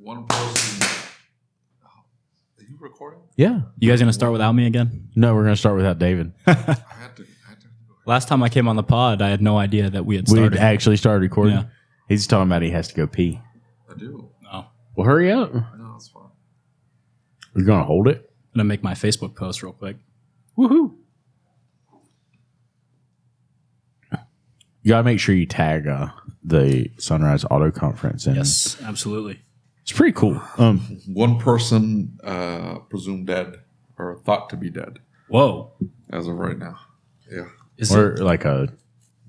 one person. Are you recording? Yeah. You guys going to start without me again? No, we're going to start without David. I had to. Last time I came on the pod, I had no idea that we had We started. actually started recording. Yeah. He's talking about he has to go pee. I do. Oh. Well, hurry up. No, it's fine. You're going to hold it? I'm going to make my Facebook post real quick. Woohoo. You got to make sure you tag the Sunrise Auto Conference. And Yes, absolutely. It's pretty cool. One person presumed dead or thought to be dead Whoa. as of right now. Yeah. Or like a...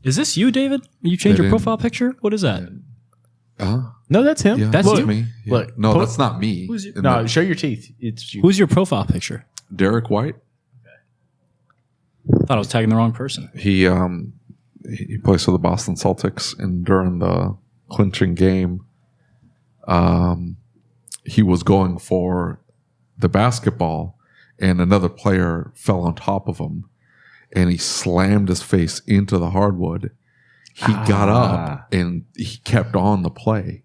Is this you, David? You changed They your didn't- profile picture? What is that? No, that's him. Yeah, That's that's you? me. Yeah. Look, no, put- that's not me. Who's you? And No, that- show your teeth. It's you. Who's your profile picture? Derek White. I thought I was tagging the wrong person. He plays for the Boston Celtics, and during the clinching game, he was going for the basketball, and another player fell on top of him, and he slammed his face into the hardwood. He got up and he kept on the play,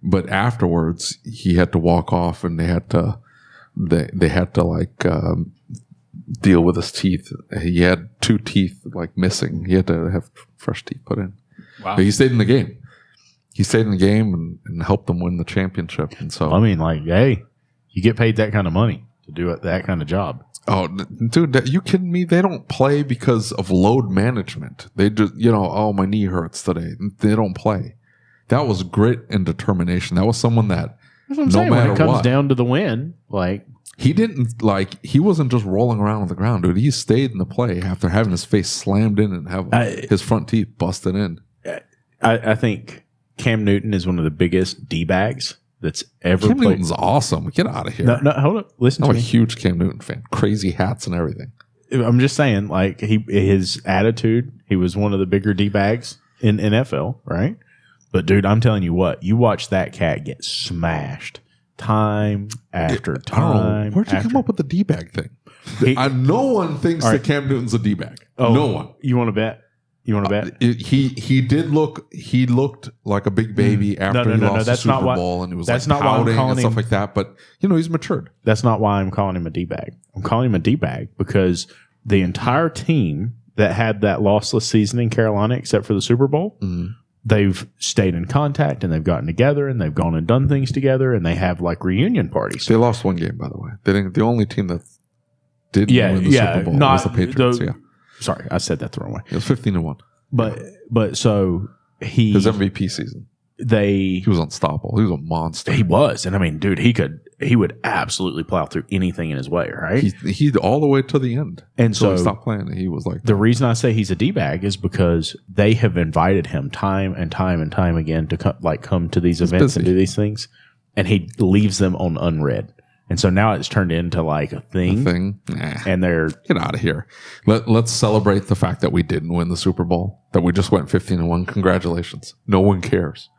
but afterwards he had to walk off, and they had to deal with his teeth. He had 2 teeth missing. He had to have fresh teeth put in. Wow. But he stayed in the game. He stayed in the game and helped them win the championship. And so, I mean, hey, you get paid that kind of money to do that kind of job. oh, dude, you kidding me? They don't play because of load management. They just, oh, my knee hurts today. They don't play. That was grit and determination. That was someone that, That's what I'm no saying. When matter it comes what, down to the win, he didn't he wasn't just rolling around on the ground, dude. He stayed in the play after having his face slammed in and have his front teeth busted in. I think Cam Newton is one of the biggest D-bags that's ever Cam played. Newton's awesome. Get out of here. No, hold up. Listen I'm to a me. huge Cam Newton fan. Crazy hats and everything. I'm just saying, his attitude, he was one of the bigger D-bags in NFL, right? But, dude, I'm telling you what, you watch that cat get smashed time after I don't time. know. Where'd you come up with the D-bag thing? No one thinks All that right. Cam Newton's a D-bag. Oh, No one. You want to bet? You want to bet? He looked like a big baby after he lost the that's Super not why- Bowl, and he was that's not why I'm pouting calling and stuff him- like that. But he's matured. That's not why I'm calling him a D-bag. I'm calling him a D-bag because the entire team that had that lossless season in Carolina, except for the Super Bowl, they've stayed in contact and they've gotten together and they've gone and done things together and they have reunion parties. They lost one game, by the way. They didn't. The only team that didn't win the Super Bowl was the Patriots. Sorry, I said that the wrong way. It was 15-1. But so His MVP season. He was unstoppable. He was a monster. he was, and I mean, dude, he would absolutely plow through anything in his way, right? He all the way to the end. And So he so stopped playing. He was like the reason I say he's a D-bag is because they have invited him time and time and time again to come to these events and busy. do these things, and he leaves them on unread. And so now it's turned into a thing, Nah. and they're Get out of here. Let's celebrate the fact that we didn't win the Super Bowl, that we just went 15-1. Congratulations. No one cares.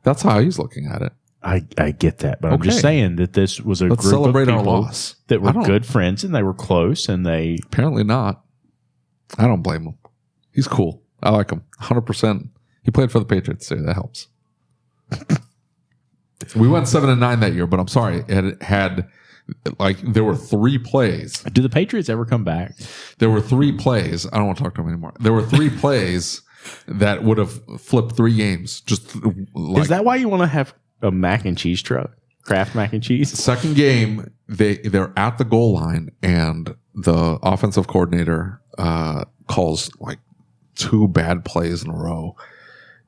That's how he's looking at it. I get that, but I'm just Okay. saying that this was a Let's group celebrate of our people loss. that I were don't- good friends and they were close and they Apparently not. I don't blame him. He's cool. I like him. 100%. He played for the Patriots, so that helps. We went 7-9 that year, but I'm sorry. It had there were 3 plays. do the Patriots ever come back? There were 3 plays. I don't want to talk to him anymore. There were 3 plays that would have flipped 3 games. Just Is that why you want to have a mac and cheese truck? Kraft mac and cheese? second game, they're at the goal line, and the offensive coordinator calls 2 bad plays in a row,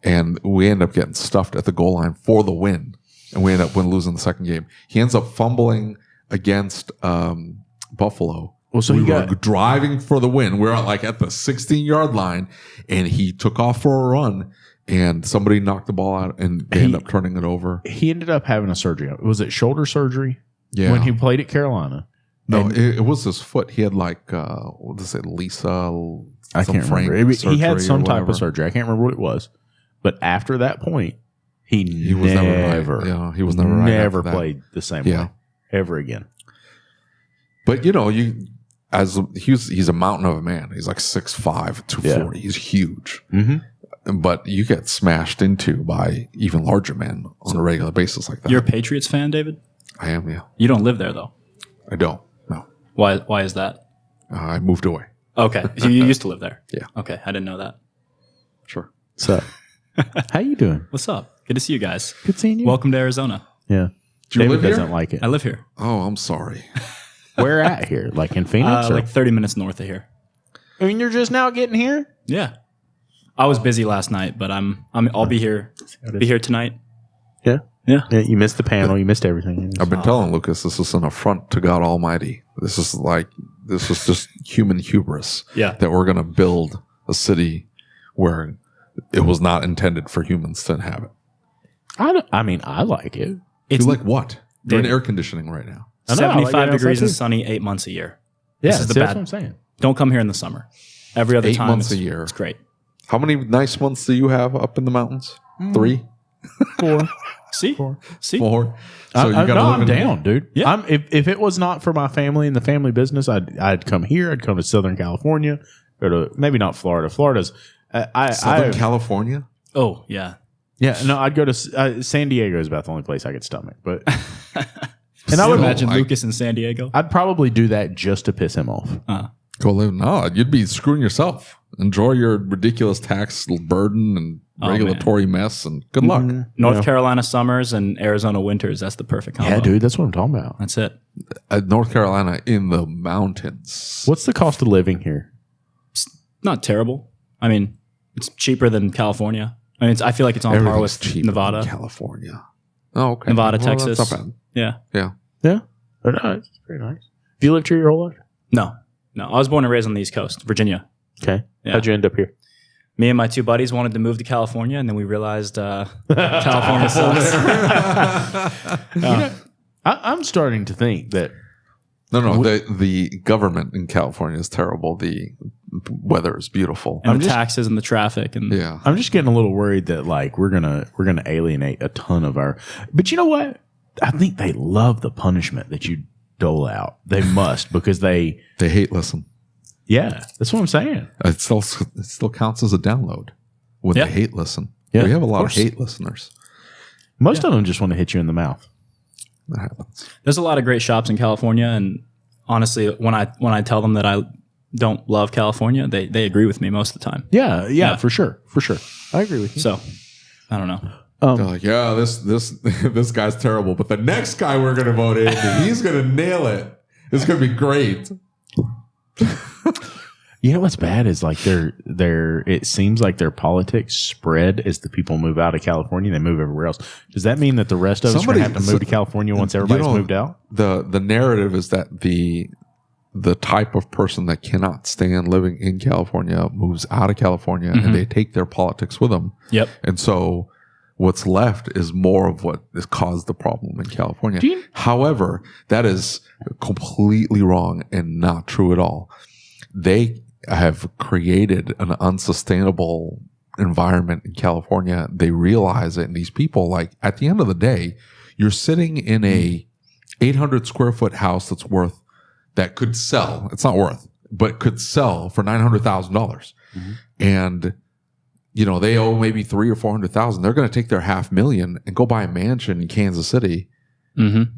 and we end up getting stuffed at the goal line for the win, and we end up losing the second game. He ends up fumbling against Buffalo. Well, so we he were got driving for the win. We're at the 16-yard line, and he took off for a run, and somebody knocked the ball out, and they ended up turning it over. he ended up having a surgery. Was it shoulder surgery? Yeah. When he played at Carolina. No, And it was his foot. He had what does it, Lisa? I some can't Frank remember. He had surgery some or type whatever. of surgery. I can't remember what it was. But after that point, he was never never, right. Yeah, he was never right never after that. played the same Yeah. way ever again. But he's a mountain of a man. He's 6'5", 240. He's huge. Mm-hmm. but you get smashed into by even larger men on a regular basis like that. You're a Patriots fan, David? I am, yeah. You don't live there, though. I don't. No. Why is that? I moved away. Okay. So you used to live there? Yeah. Okay. I didn't know that. Sure. So, how you doing? What's up? Good to see you guys. Good seeing you. Welcome to Arizona. Yeah. Do you David live here? doesn't like it. I live here. Oh, I'm sorry. Where at here? Like in Phoenix? or- Like 30 minutes north of here. I mean, you're just now getting here? Yeah. I was busy last night, but I'll be here. Be here tonight. Yeah. Yeah. Yeah, you missed the panel. You missed everything. I've been telling Lucas this is an affront to God Almighty. This is just human hubris. Yeah. That we're going to build a city where it was not intended for humans to inhabit. I mean, I like it. It's You like what? You're in David. air conditioning right now. I know, I like 75 it outside degrees and too. sunny 8 months a year. Yeah, This is the see, that's bad- what I'm saying. Don't come here in the summer. Every other 8 time. months a it's- year. It's great. How many nice months do you have up in the mountains? 3? 4. See? See? 4? I'm down, dude. Yeah. If it was not for my family and the family business, I'd come here. I'd come to Southern California, or to maybe not Florida. Florida's Southern California? Oh, yeah. yeah. No, I'd go to San Diego is about the only place I could stomach. But and I I would would imagine I- Lucas in San Diego. I'd probably do that just to piss him off. Go live. No, you'd be screwing yourself. Enjoy your ridiculous tax burden and regulatory mess, and good luck. North Carolina summers and Arizona winters. That's the perfect combo. Yeah, dude, that's what I'm talking about. That's it. North Carolina in the mountains. What's the cost of living here? Not terrible. I mean, it's cheaper than California. I mean, I feel like it's on par Everything's with cheaper Nevada. than California. Oh, okay. Nevada, Well, Texas. That's not bad. Yeah. Yeah. Yeah, but no, it's pretty nice. Have you lived here your whole life? No. I was born and raised on the East Coast, Virginia. Okay, Yeah. how'd you end up here? Me and my 2 buddies wanted to move to California, and then we realized California sucks. I'm starting to think that No. The government in California is terrible. The weather is beautiful. And the taxes and the traffic. And Yeah. I'm just getting a little worried that like we're gonna alienate a ton of our. But you know what? I think they love the punishment that you dole out. They must because they. They hate listen. Yeah, that's what I'm saying. It still counts as a download when Yeah. they hate listen. Yeah, we have a lot of course. hate listeners. Most of them just want to hit you in the mouth. That happens. there's a lot of great shops in California, and honestly, when I tell them that I don't love California, they agree with me most of the time. Yeah, for sure. I agree with you. So I don't know. They're like, yeah, this guy's terrible, but the next guy we're going to vote in, he's going to nail it. It's going to be great. You know what's bad is like it seems like their politics spread as the people move out of California. They move everywhere else. Does that mean that the rest of us are going to have to move to California once everybody's moved out? The narrative is that the type of person that cannot stand living in California moves out of California and they take their politics with them. Yep. And so what's left is more of what has caused the problem in California. However, that is completely wrong and not true at all. They have created an unsustainable environment in California. They realize it. And these people, like, at the end of the day, you're sitting in a 800 square foot house that could sell. It's not worth, but could sell for $900,000. And, you know, they owe maybe $300,000 or $400,000. They're going to take their $500,000 and go buy a mansion in Kansas City and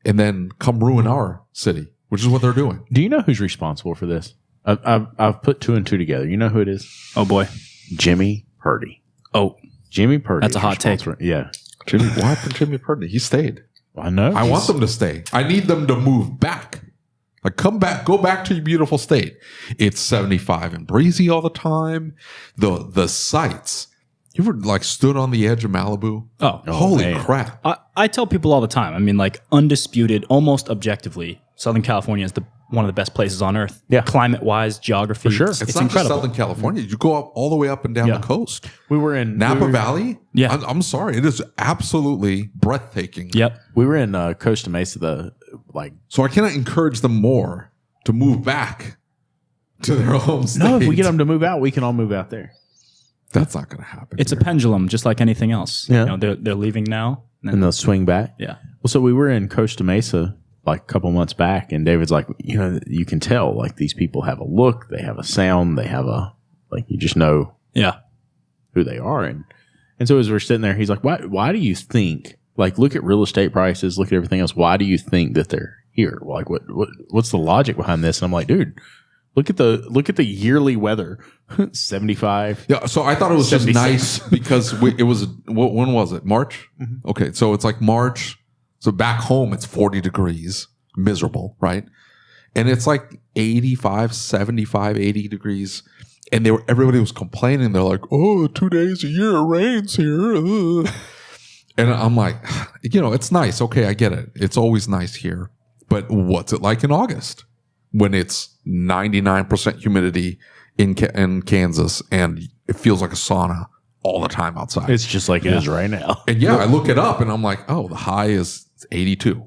then come ruin our city, which is what they're doing. Do you know who's responsible for this? I've put 2 and 2 together. You know who it is? Oh boy. Jimmy Purdy. Oh, Jimmy Purdy. That's a is hot take. responsible- Yeah, What happened to Jimmy Purdy? He stayed. I know. I want them to stay. I need them to move back. Like, come back, go back to your beautiful state. It's 75 and breezy all the time. The sights. You ever like stood on the edge of Malibu? Oh, Holy man. crap. I tell people all the time. I mean, like, undisputed, almost objectively, Southern California is one of the best places on earth. Yeah. Climate-wise, geography. For sure. It's It's not incredible. just Southern California. You go up all the way up and down Yeah. the coast. We were in Napa Valley? Yeah. I'm sorry. It is absolutely breathtaking. Yep. We were in Costa Mesa. So I cannot encourage them more to move back to their home state. No, if we get them to move out, we can all move out there. That's not going to happen. It's a pendulum, just like anything else. Yeah. You know, they're leaving now. And And they'll swing back. yeah. Well, so we were in Costa Mesa like a couple months back, and David's like, you know, you can tell like these people have a look, they have a sound, they have a like you just know. Yeah. who they are. And so as we're sitting there, he's like, why do you think, like, look at real estate prices, look at everything else. Why do you think that they're here? Like, what's the logic behind this? And I'm like, dude, look at the yearly weather, 75. Yeah. So I thought it was 76. Just nice because it was, when was it? March? Mm-hmm. Okay. So it's like March. So back home, it's 40 degrees, miserable, right? And it's like 85, 75, 80 degrees. And everybody was complaining. They're like, oh, 2 days a year it rains here. And I'm like, it's nice. Okay, I get it. It's always nice here. But what's it like in August when it's 99% humidity in Kansas and it feels like a sauna all the time outside? It's just like it is right now. And I look it up and I'm like, oh, the high is 82.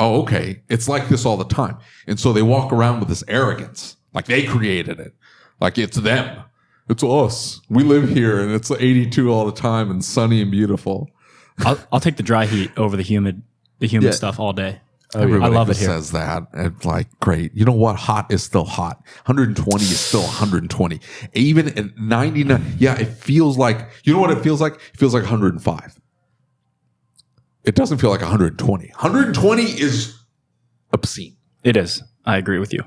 Oh, okay. It's like this all the time. And so they walk around with this arrogance, like they created it. Like it's them. It's us. We live here and it's 82 all the time and sunny and beautiful. I'll take the dry heat over the humid stuff all day. Everybody I love it here. Says that. It's like, great. You know what? Hot is still hot. 120 is still 120. Even at 99. Yeah, it feels like, you know what it feels like? It feels like 105. It doesn't feel like 120. 120 is obscene. It is. I agree with you.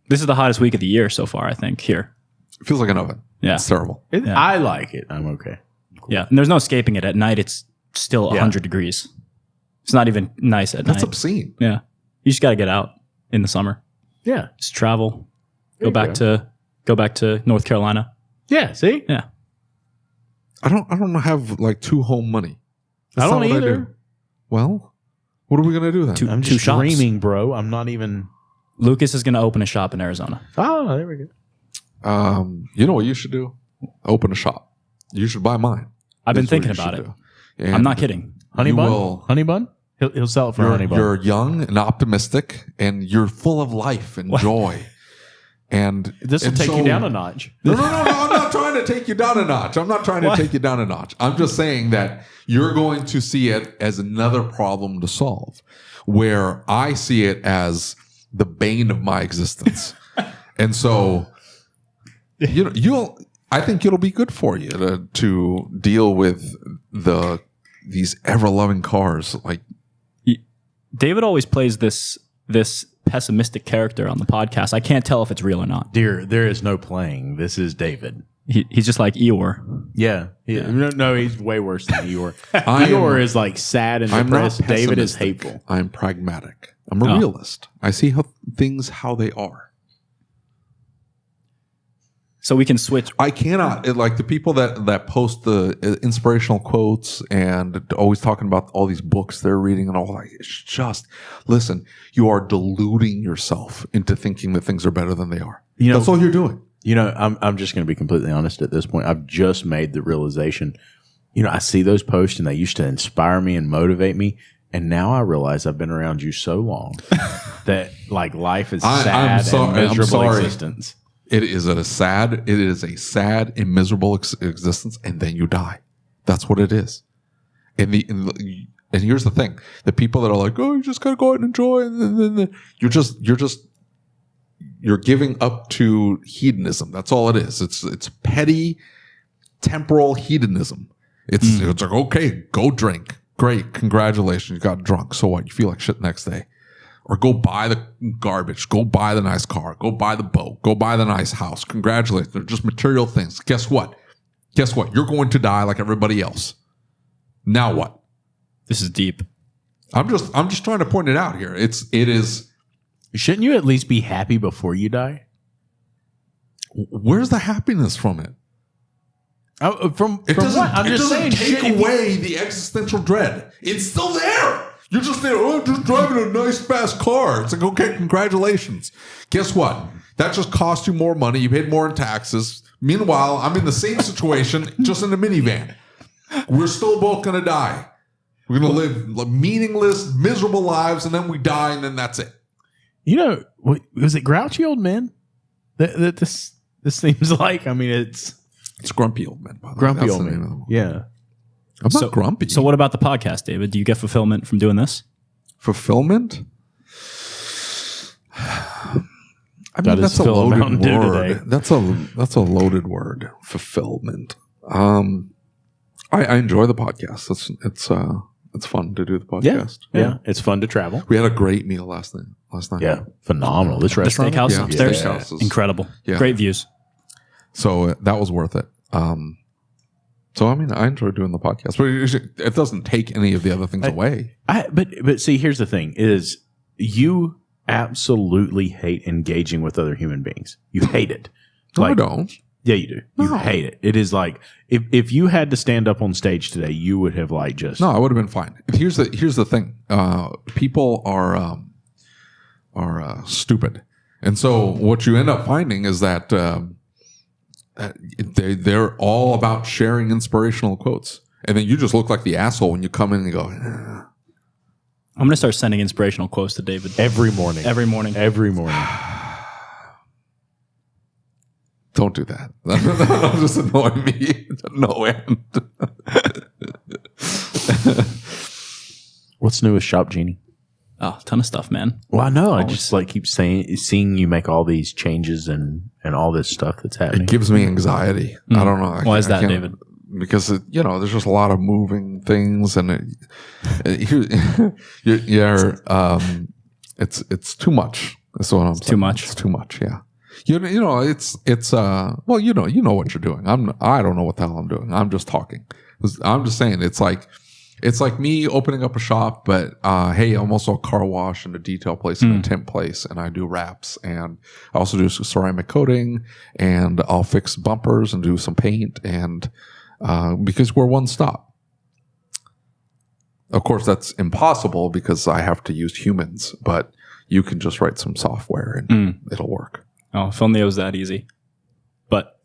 This is the hottest week of the year so far, I think, here. It feels like an oven. Yeah. It's terrible. I like it. I'm okay. Cool. Yeah. And there's no escaping it. At night, it's still 100 degrees. It's not even nice at night. That's obscene. Yeah. You just got to get out in the summer. Yeah. Just travel. Go back to North Carolina. Yeah. See? Yeah. I don't have like two home money. That's I don't either. Well, what are we going to do then? I'm just dreaming, bro. I'm not even. Lucas is going to open a shop in Arizona. Oh, there we go. You know what you should do? Open a shop. You should buy mine. I've been thinking about it. I'm not kidding. Honey bun? He'll sell it for honey bun. You're young and optimistic, and you're full of life and joy. And this will take you down a notch. No. I'm not trying to take you down a notch. I'm just saying that you're going to see it as another problem to solve, where I see it as the bane of my existence. And so, I think it'll be good for you to deal with these ever-loving cars. Like David always plays this pessimistic character on the podcast. I can't tell if it's real or not. Dear, there is no playing. This is David. He's just like Eeyore. Yeah. No, he's way worse than Eeyore. Eeyore is like sad and depressed. David is hateful. I'm pragmatic. I'm a realist. I see things how they are. So we can switch. I cannot, like the people that post the inspirational quotes and always talking about all these books they're reading and all that. It's just, listen, you are deluding yourself into thinking that things are better than they are. That's all you're doing. I'm just going to be completely honest at this point. I've just made the realization, I see those posts and they used to inspire me and motivate me. And now I realize I've been around you so long that like life is sad and miserable existence. It is a sad and miserable existence, and then you die. That's what it is. And here's the thing: the people that are like, "Oh, you just gotta go out and enjoy," and then you're giving up to hedonism. That's all it is. It's petty, temporal hedonism. It's like, okay, go drink. Great, congratulations, you got drunk. So what? You feel like shit the next day. Or go buy the garbage. Go buy the nice car. Go buy the boat. Go buy the nice house. Congratulations. They're just material things. Guess what? You're going to die like everybody else. Now what? This is deep. I'm just trying to point it out here. It is. Shouldn't you at least be happy before you die? Where's the happiness from it? From what? I'm just saying. It doesn't take away the existential dread. It's still there. You're just there, just driving a nice, fast car. It's like, okay, congratulations. Guess what? That just cost you more money. You paid more in taxes. Meanwhile, I'm in the same situation, just in a minivan. We're still both going to die. We're going to live meaningless, miserable lives, and then we die, and then that's it. Was it Grouchy Old Men? That this seems like, it's Grumpy Old Men, by the way. Grumpy Old Men. Yeah. I'm not grumpy. So what about the podcast, David? Do you get fulfillment from doing this? Fulfillment? I mean, that's a loaded Mountain Dew word. today. That's a loaded word. Fulfillment. I enjoy the podcast. It's fun to do the podcast. Yeah. It's fun to travel. We had a great meal last night. Yeah, phenomenal. This The restaurant, steakhouse Yeah, upstairs, steakhouse is- incredible. Yeah. Great views. So that was worth it. So I mean, I enjoy doing the podcast, but it doesn't take any of the other things away. But see, here's the thing: is you absolutely hate engaging with other human beings. You hate it. No, I don't. Yeah, you do. You No. hate it. It is like if you had to stand up on stage today, you would have like just No, I would have been fine. Here's the thing. People are stupid, and so what you end up finding is that they're all about sharing inspirational quotes, and then you just look like the asshole when you come in and go. I'm going to start sending inspirational quotes to David every morning. every morning. Don't do that. That'll just annoy me. No end. What's new with Shopgenie? Oh, ton of stuff, man. Well, I know. I just like keep seeing you make all these changes and all this stuff that's happening. It gives me anxety. I don't know. Why is that, can't- David? Because there's just a lot of moving things, and it's too much. That's what I'm saying. Too much. It's too much. Yeah. Well, you know what you're doing. I don't know what the hell I'm doing. I'm just talking. I'm just saying it's like me opening up a shop, but hey, I'm also a car wash and a detail place and a tint place, and I do wraps, and I also do ceramic coating, and I'll fix bumpers and do some paint, and because we're one stop. Of course, that's impossible because I have to use humans, but you can just write some software and it'll work. Oh, if only it was that easy. But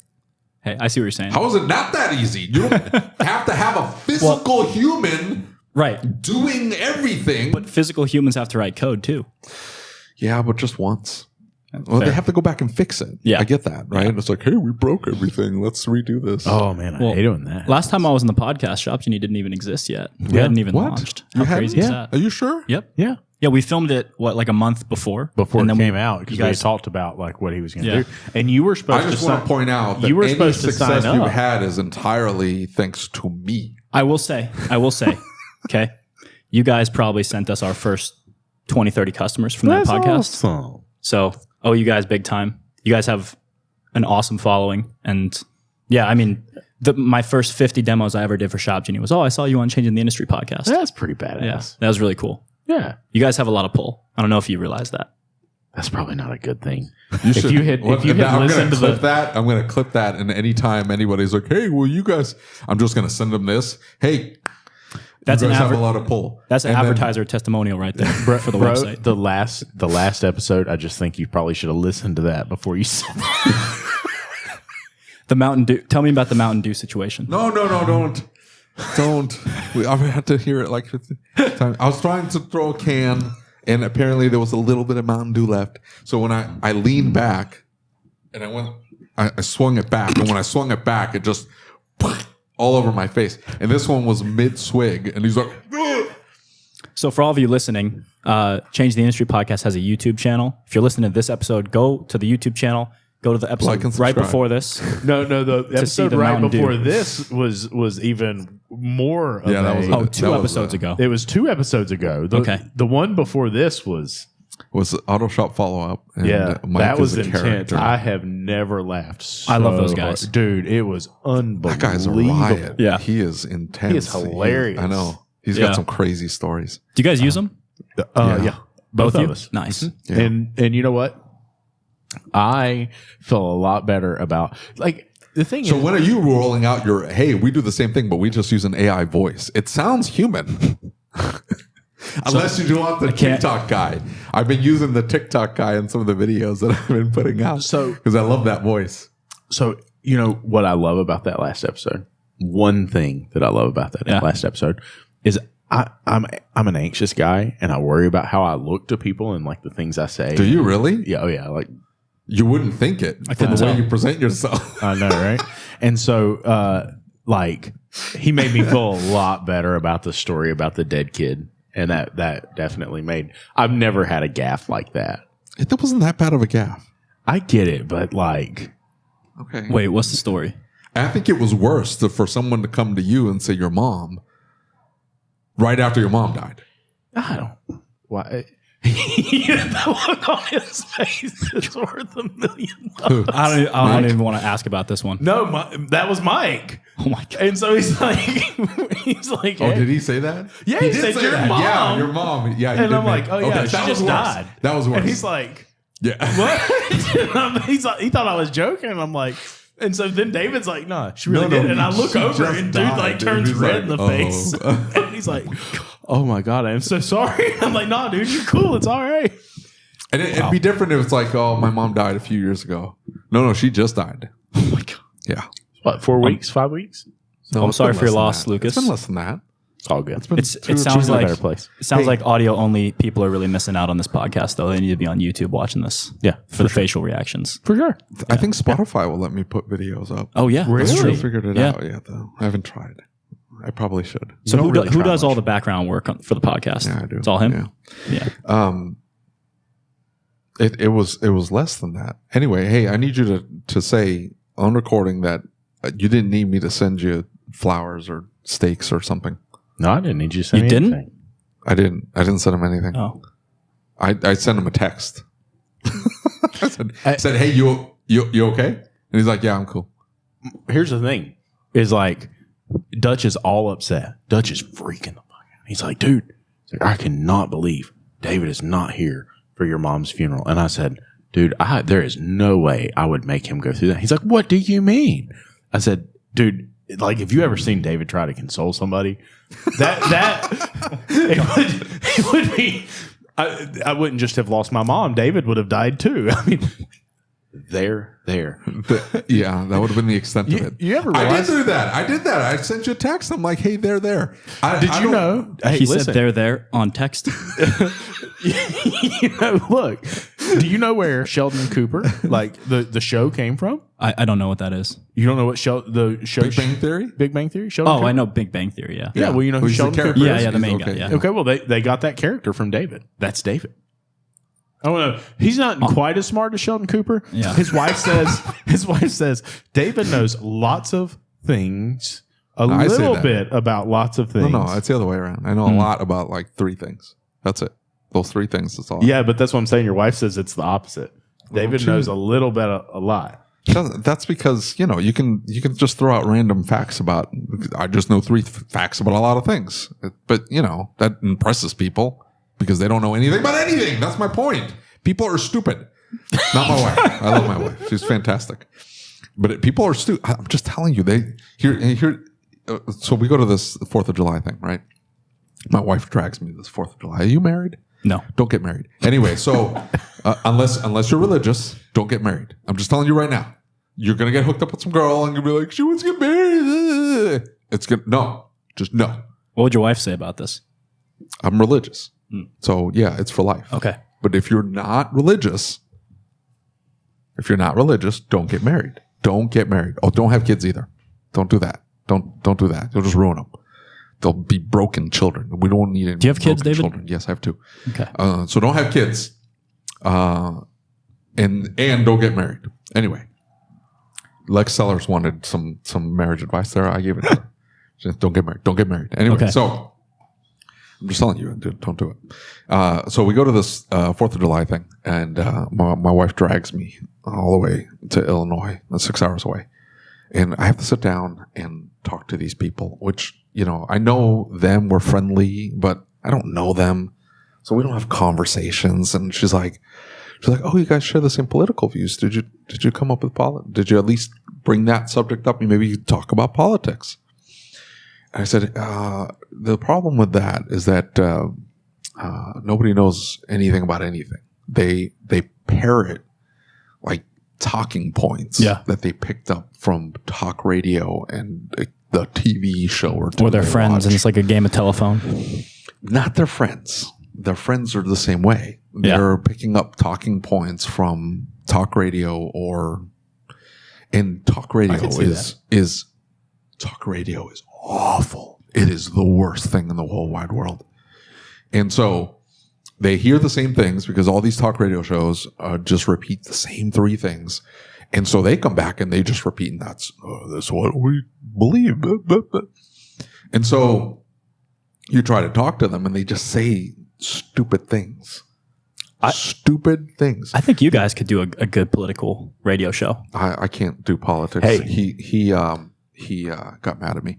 hey, I see what you're saying. How is it not that easy? You don't have to have a physical human Right. doing everything. But physical humans have to write code too. Yeah, but just once. Well, Fair. they have to go back and fix it. Yeah. I get that, right? It's like, hey, we broke everything. Let's redo this. Oh man, I hate doing that. Last time I was on the podcast, Shopgenie didn't even exist yet. We hadn't even What? launched. You How crazy is hadn't? that? Are you sure? Yep. Yeah. Yeah, we filmed it, like a month before? Before and it then came out, because you we guys- talked about like what he was going to Yeah. do, and you were supposed I just to want to point out that you were any supposed to success sign you've up. had is entirely thanks to me. I will say, okay, you guys probably sent us our first 20, 30 customers from that podcast. Awesome. So, you guys big time. You guys have an awesome following. And yeah, I mean, my first 50 demos I ever did for Shopgenie was, I saw you on Changing the Industry podcast. That's pretty badass. Yeah, that was really cool. Yeah. You guys have a lot of pull. I don't know if you realize that. That's probably not a good thing. If you had listened to I'm going to clip that, and anytime anybody's like, "Hey, well, you guys," I'm just going to send them this. Hey, That's you an guys have a lot of pull. That's an And then- advertiser testimonial right there for the Bro, website. the last episode, I just think you probably should have listened to that before you said that. The Mountain Dew. Tell me about the Mountain Dew situation. No, don't. I've had to hear it like 50 times. I was trying to throw a can, and apparently there was a little bit of Mountain Dew left. So when I leaned back, and I swung it back, and when I swung it back, it just all over my face. And this one was mid swig, and he's like, "Ugh." So for all of you listening, Change the Industry podcast has a YouTube channel. If you're listening to this episode, go to the YouTube channel. Go to the Like episode and right subscribe. before this. No, the see episode the right Mountain before Dew. this was even more. Of Yeah, that was a, it. Two That was episodes ago. It was 2 episodes ago. Okay. The one before this was Auto Shop follow up. Mike that was is a intense. character. I have never lauged. So I love those guys. hard. Dude. It was unbelievable. That guy's a riot. Yeah. he is intense. He is hilarious. I know. He's Yeah. got some crazy stories. Do you guys use them? Yeah, both of of you? us. Nice. Yeah. And you know what? I feel a lot better about like the thing So is. when are you rolling out your, hey, we do the same thing, but we just use an AI voice? It sounds human. Unless you do want the can't- TikTok guy. I've been using the TikTok guy in some of the videos that I've been putting out. So- because I love that voice. So, you know what I love about that last episode? One thing that I love about that Yeah. last episode is I'm an anxious guy, and I worry about how I look to people and like the things I say. Do you really? Yeah, oh yeah, like You wouldn't think it from couldn't the way tell. you present yourself. I know, right? And so, like, he made me feel a lot better about the story about the dead kid, and that definitely made. I've never had a gaffe like that. It wasn't that bad of a gaffe. I get it, but like, Okay. Wait, what's the story? I think it was worse for someone to come to you and say your mom right after your mom died. I don't. Why? The look on his face is worth $1 million. I don't even want to ask about this one. No, that was Mike. Oh my god! And so he's like, Oh, did he say that? Yeah, he said your mom. Yeah, your mom. Yeah, And I'm like, oh yeah, she just died. That was worse. And he's like, yeah. what? He's like, he thought I was joking. And I'm like, and so then David's like, nah, she really did. And I look over and dude like turns red in the face. And he's like, oh my God, I'm so sorry. I'm like, nah, dude, you're cool. It's all right. And it'd be different if it's like, oh, my mom died a few years ago. No, she just died. Oh my god! Yeah. What, 4 weeks, 5 weeks? No, I'm it's sorry been for your less than loss, that. Lucas. It's been less than that. It's all good. It sounds like better place. It sounds like audio only people are really missing out on this podcast, though. They need to be on YouTube watching this. Yeah, for the facial reactions. For sure. I think Spotify will let me put videos up. Oh yeah, Really? that's I true. haven't figured it Yeah. out yet, though. I haven't tried. I probably should. So You who, don't really who try does all much. the background work for the podcast? Yeah, I do. It's all him. Yeah. It was less than that. Anyway, hey, I need you to say on recording that you didn't need me to send you flowers or steaks or something. No, I didn't need you to say You didn't? anything. I didn't send him anything. Oh, I sent him a text. I said, hey, you okay? And he's like, yeah, I'm cool. Here's the thing: is like Dutch is all upset. Dutch is freaking the fuck out. He's like, dude, he's like, I cannot believe David is not here for your mom's funeral. And I said, dude, there is no way I would make him go through that. He's like, what do you mean? I said, dude, like, have you ever seen David try to console somebody? It would be. I wouldn't just have lost my mom. David would have died too. I mean, there. Yeah, that would have been the extent of it. You ever I realize? did do that. I did that. I sent you a text. I'm like, hey, they're there. Did you know? Hey, he listen. said they're there on text. Look, do you know where Sheldon Cooper, like the show, came from? I don't know what that is. You don't know what the show? Big Bang Theory? Big Bang Theory. Sheldon Oh, Cooper? I know Big Bang Theory. Yeah. Yeah, well, you know who Who's the Sheldon character Cooper Yeah, is? yeah, the main Okay. guy. Yeah. Okay, well, they got that character from David. That's David. I don't know. He's not quite as smart as Sheldon Cooper. Yeah. His wife says David knows lots of things, I say little that. bit about lots of things. No, it's the other way around. I know a lot about like 3 things. That's it. Those 3 things. That's all. Yeah, but that's what I'm saying. Your wife says it's the opposite. David knows a little bit, a lot. That's because, you can just throw out random facts about, I just know 3 facts about a lot of things. But, that impresses people because they don't know anything about anything. That's my point. People are stupid. Not my wife. I love my wife. She's fantastic. But people are stupid. I'm just telling you, so we go to this 4th of July thing, right? My wife drags me to this 4th of July. Are you married? No. Don't get married. Anyway, so unless you're religious, don't get married. I'm just telling you right now. You're gonna get hooked up with some girl and you'll be like, she wants to get married. It's good. No, just no. What would your wife say about this? I'm religious. So yeah, it's for life. Okay. But if you're not religious, don't get married. Don't get married. Oh, don't have kids either. Don't do that. Don't do that. You'll just ruin them. They'll be broken children. We don't need any. Do you have kids, broken David? Children. Yes, I have 2. Okay. So don't have kids, and don't get married. Anyway, Lex Sellers wanted some marriage advice there. I gave it to her. She said, don't get married. Don't get married. Anyway, Okay. so I'm just telling you, don't do it. So we go to this 4th of July thing, and my wife drags me all the way to Illinois, 6 hours away. And I have to sit down and talk to these people, which, I know them, we're friendly, but I don't know them. So we don't have conversations. And she's like, oh, you guys share the same political views. Did you come up with politics? Did you at least bring that subject up? Maybe you could talk about politics. And I said, the problem with that is that nobody knows anything about anything. They parrot like talking points that they picked up from talk radio and the TV show or their friends, and it's like a game of telephone. Not their friends. Their friends are the same way. They're picking up talking points from talk radio and talk radio is awful. It is the worst thing in the whole wide world. And so they hear the same things because all these talk radio shows just repeat the same 3 things. And so they come back and they just repeat, and that's what we believe. And so you try to talk to them and they just say stupid things. Stupid things. I think you guys could do a good political radio show. I can't do politics. Hey. He got mad at me.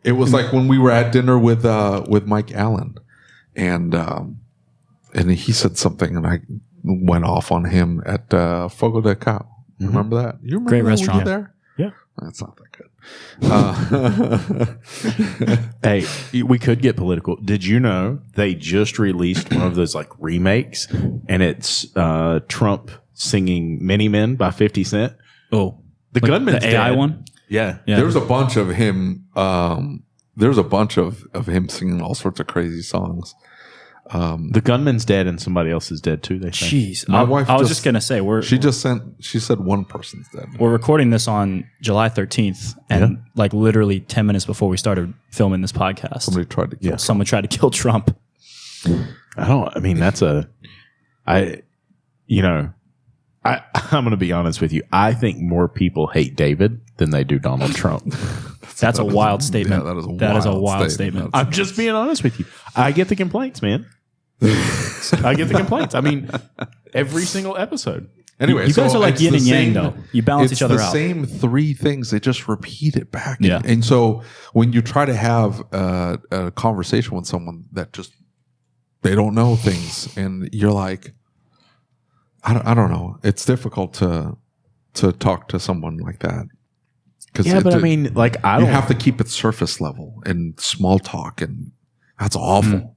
It was like when we were at dinner with Mike Allen, and he said something, and I went off on him at Fogo de Cao. Remember that? You remember Great that? restaurant. Were you there? Yeah. That's not that good. Hey, we could get political. Did you know they just released one of those like remakes, and it's Trump singing "Many Men" by 50 Cent? Oh, The like Gunman's the AI dead. one. Yeah. There's a bunch of him. There's a bunch of him singing all sorts of crazy songs. The Gunman's dead, and somebody else is dead too. They say. Jeez, My wife I was just- just gonna say She said one person's dead. we're recording this on July 13th, and like literally 10 minutes before we started filming this podcast, Somebody tried to kill. someone tried to kill Trump. I mean, I'm going to be honest with you. I think more people hate David than they do Donald Trump. That's a wild statement. Yeah, that is a wild statement. I'm just being honest with you. I get the complaints, man. I get the complaints. I mean, every single episode. Anyway, You guys so are like it's yin the and yang, same- though. You balance it's each other the out. same 3 things. They just repeat it back. Yeah. And so when you try to have a conversation with someone that just they don't know things, and you're like, I don't know. It's difficult to talk to someone like that. Yeah, but I mean, like, I you don't have to keep it surface level and small talk, and that's awful.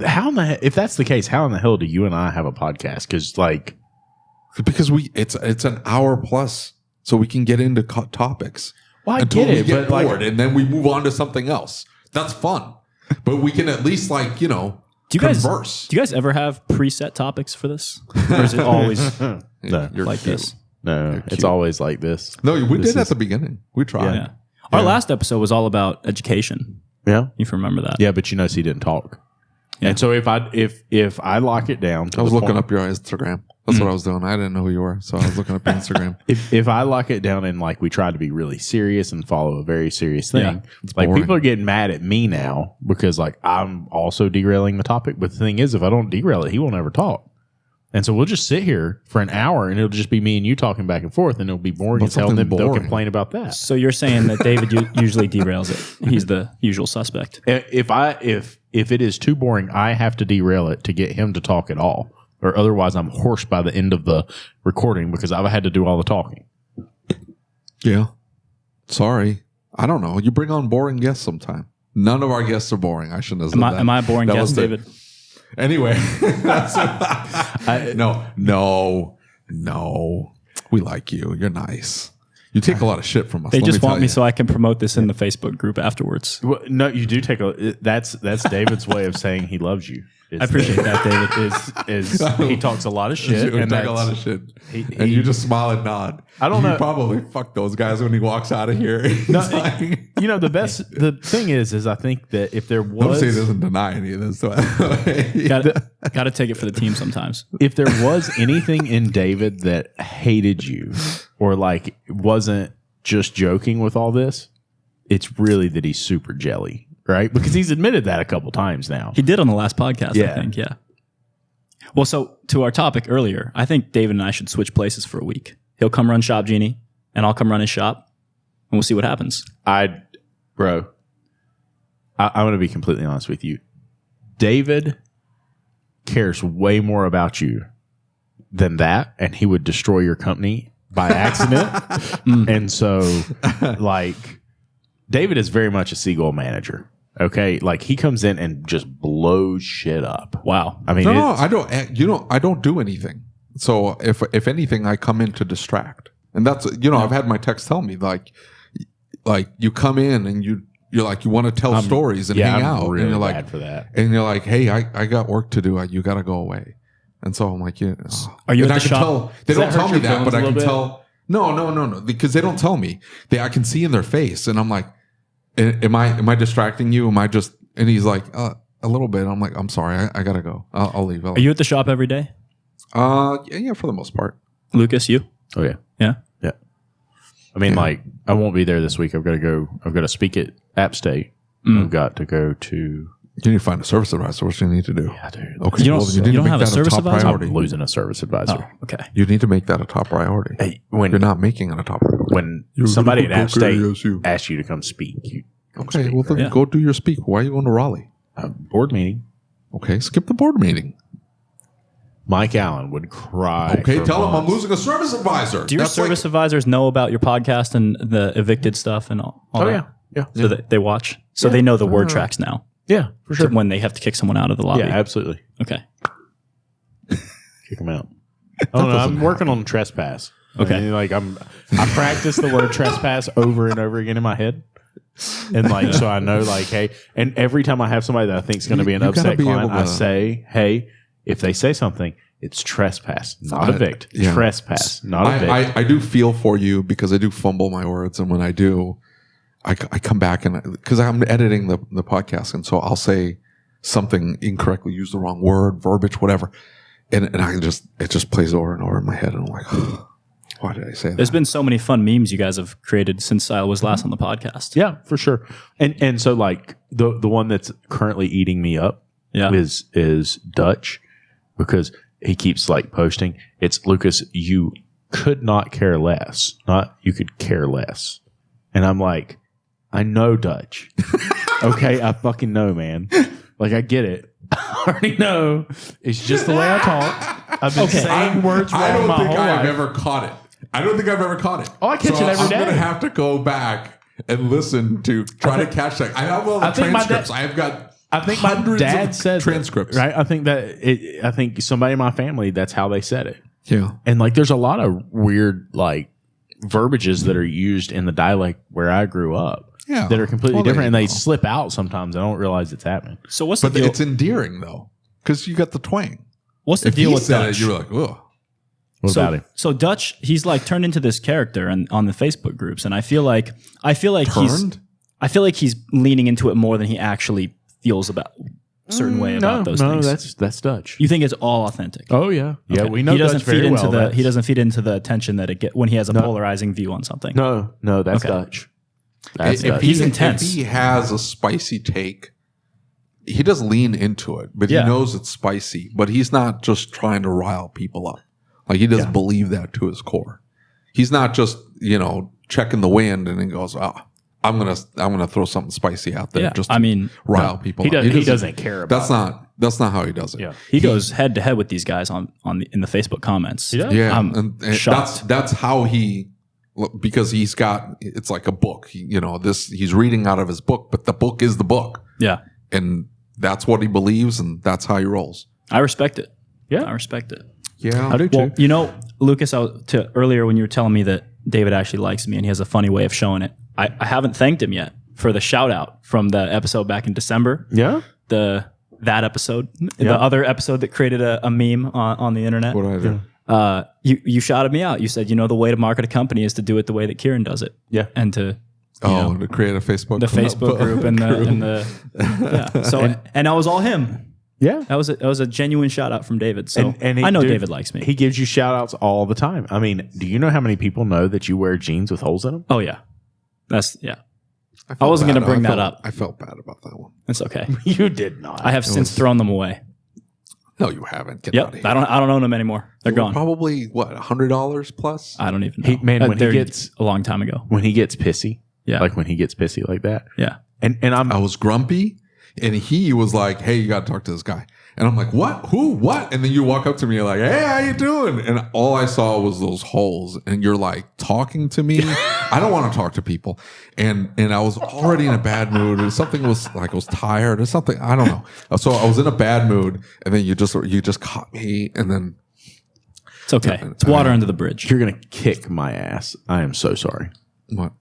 How in the if that's the case, how in the hell do you and I have a podcast? Because like, Because it's an hour plus, so we can get into topics. well, I until get we it, get but bored, like, and then we move on to something else. That's fun, but we can at least Do you converse. guys ever have preset topics for this, or is it always no, You're like cute. this? no, it's cute. always like this. No, we This did at is- the beginning. We tried. Yeah. Our last episode was all about education. Yeah, If you remember that. yeah, but you notice he didn't talk. Yeah. And so if I lock it down, to I was the looking point- up your Instagram. That's what I was doing. I didn't know who you were, so I was looking up your Instagram. If I lock it down and like we try to be really serious and follow a very serious thing, Yeah, like boring. people are getting mad at me now because like I'm also derailing the topic. But the thing is, if I don't derail it, he won't ever talk. And so we'll just sit here for an hour and it'll just be me and you talking back and forth, and it'll be boring But as hell. And then something they'll boring. complain about that. So you're saying that David usually derails it. He's the usual suspect. If it is too boring, I have to derail it to get him to talk at all, or otherwise I'm hoarse by the end of the recording because I've had to do all the talking. Yeah. Sorry. I don't know. You bring on boring guests sometime. None of our guests are boring. I shouldn't have said that. Am I a boring That guest, was the- David? Anyway. No. We like you. You're nice. You take a lot of shit from us. They let just tell want me you. so I can promote this in the Facebook group afterwards. Well, no, you do take a. That's David's way of saying he loves you. I appreciate that, David. Is he talks a lot of shit You and take a that's- lot of shit. he- And you just smile and nod. I don't you know. probably fuck those guys when he walks out of here. No, He's like- you know the thing is I think that if there Don't say he was doesn't deny any of this. So Got to take it for the team sometimes. if there was anything in David that hated you or like wasn't just joking with all this, it's really that he's super jelly, right? Because he's admitted that a couple times now. He did on the last podcast, Yeah. I think. Yeah. Well, so to our topic earlier, I think David and I should switch places for a week. He'll come run Shopgenie, and I'll come run his shop, and we'll see what happens. I'm going to be completely honest with you. David cares way more about you than that, and he would destroy your company by accident. And so, like, David is very much a seagull manager. Okay, like he comes in and just blows shit up. Wow. I mean, No, it's- I don't. You know, I don't do anything. So if anything, I come in to distract, and that's I've had my techs tell me like you come in and you're like you want to tell stories and hang I'm out, really and you're like bad for that. and you're like, hey, I got work to do. You got to go away. And so I'm like, yeah. Are you and at I the can shop? tell they Does don't that tell hurt me your that, but feelings I a can little tell. No, because they don't tell me. I can see in their face, and I'm like, am I distracting you? Am I just? And he's like, a little bit. I'm like, I'm sorry, I gotta go. I'll leave. Are you at the shop every day? Yeah, for the most part. Lucas, you? Oh yeah. Yeah. Yeah. I mean, like, I won't be there this week. I've got to speak at App State. I've got to go to. You need to find a service advisor. What do you need to do? Yeah, dude. Okay. You don't have a service advisor? I'm losing a service advisor. Oh, okay. You need to make that a top priority. Hey, You're not making it a top priority. when somebody at App State asks you to come speak, you come Okay, speak, well, then Yeah. go do your speak. Why are you going to Raleigh? board meeting. Okay, skip the board meeting. Mike Allen would cry. Okay, for tell him I'm months. losing a service advisor. Do your That's service advisors know about your podcast and the evicted stuff and all Oh that? yeah. So they watch? So they know the word tracks now Yeah, for sure. when they have to kick someone out of the lobby? Yeah, absolutely. Okay. Kick him out. Oh no, I'm working on trespass. Okay. And, like I practice the word trespass over and over again in my head. And like, so I know like, hey, and every time I have somebody that I think is going to be an You gotta upset be client, able I to- say, hey, if they say something, it's trespass, not evict. yeah. Trespass, not evict. I do feel for you because I do fumble my words, and when I do, I come back and because I'm editing the podcast, and so I'll say something incorrectly, use the wrong word, verbiage, whatever, and it just plays over and over in my head, and I'm like, why did I say that? There's been so many fun memes you guys have created since I was last on the podcast. Yeah, for sure. And so like the one that's currently eating me up Yeah. is Dutch, because he keeps like posting. It's Lucas, you could not care less. Not you could care less. And I'm like, I know Dutch. Okay, I fucking know, man. Like I get it. I already know. It's just the way I talk. I've been saying words wrong I don't my think whole I've life. ever caught it. I don't think I've ever caught it. Oh, I catch it every I'm day. going to have to go back and listen to try to catch that. I have all the I think my transcripts. I've got. I think my hundreds dad of said transcripts. Right? I think I think somebody in my family, that's how they said it. Yeah. And like, there's a lot of weird like verbiages that are used in the dialect where I grew up. Yeah. That are completely Well, there different, you and they go. slip out sometimes. I don't realize it's happening. So what's But the deal? it's endearing though, because you got the twang. What's the If deal he with said Dutch? it, you were like, oh. What about him? So Dutch, he's like turned into this character on the Facebook groups, and I feel like he's leaning into it more than he actually feels about a certain way about those things. that's Dutch. You think it's all authentic? Oh yeah, yeah. Okay. We know he doesn't Dutch very feed into well. the he doesn't feed into the attention that it get when he has a polarizing view on something. No, that's Okay. Dutch. That's If Dutch. He's intense. If he has a spicy take, he does lean into it, but Yeah. he knows it's spicy. But he's not just trying to rile people up. Like he does believe that to his core. He's not just checking the wind and then goes, I'm gonna throw something spicy out there. Yeah, just I mean, rile people. he up. doesn't care about. That's not how he does it. Yeah. he goes head to head with these guys in the Facebook comments. He does? Yeah, I'm and shocked. that's how he, because he's got, it's like a book. He's reading out of his book, but the book is the book, Yeah, and that's what he believes, and that's how he rolls. I respect it. Yeah. I respect it. Yeah, I do too. Well, Lucas, earlier when you were telling me that David actually likes me and he has a funny way of showing it, I haven't thanked him yet for the shout out from the episode back in December. Yeah. That episode, the other episode that created a meme on the internet. What do I do? You shouted me out. You said, the way to market a company is to do it the way that Kieran does it. Yeah. And to To create a Facebook Facebook group and the yeah. So and that was all him. Yeah. That was a genuine shout out from David. So And I know dude, David likes me. He gives you shout outs all the time. I mean, do you know how many people know that you wear jeans with holes in them? Oh yeah, that's yeah. felt I wasn't bad. gonna bring that felt- up. I felt bad about that one. It's okay. You did not. I have since thrown them away. No, you haven't. Get out of Yep. here. I don't own them anymore. They're They were gone. Probably $100 plus. I don't even know. When he They're gets a long time ago. when he gets pissy, Yeah. like when he gets pissy like that, Yeah. and I'm I was grumpy, and he was like, "Hey, you got to talk to this guy." And I'm like, "What? Who? What?" And then you walk up to me, you're like, "Hey, how you doing?" And all I saw was those holes, and you're like talking to me. I don't want to talk to people, and I was already in a bad mood. Or something was like I was tired or something. I don't know. So I was in a bad mood, and then you just caught me, and then It's okay. It's water under the bridge. you're gonna kick my ass. I am so sorry. what?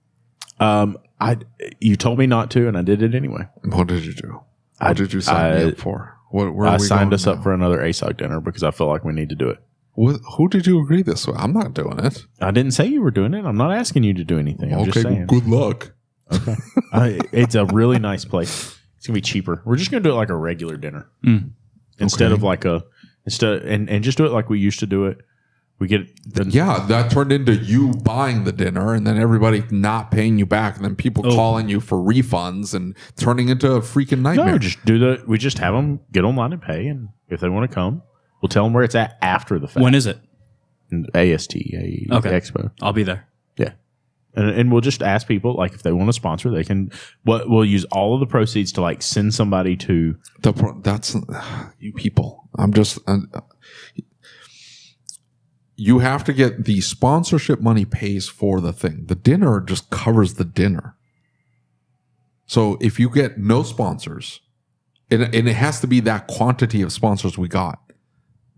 You told me not to, and I did it anyway. What did you do? What did you sign me up for? Where are I we signed going us up now? for another ASOC dinner because I feel like we need to do it. Who did you agree this with? I'm not doing it. I didn't say you were doing it. I'm not asking you to do anything. I'm just Okay, saying. good luck. It's a really nice place. It's gonna be cheaper. We're just gonna do it like a regular dinner instead of like and just do it like we used to do it. We get that turned into you buying the dinner and then everybody not paying you back and then people calling you for refunds and turning into a freaking nightmare. No, we just have them get online and pay, and if they want to come, we'll tell them where it's at after the fact. When is it? Expo. I'll be there. Yeah. And we'll just ask people, like, if they want to sponsor, they can. We'll use all of the proceeds to, like, send somebody to. That's you people. You have to get the sponsorship money pays for the thing. The dinner just covers the dinner. So if you get no sponsors, and it has to be that quantity of sponsors we got,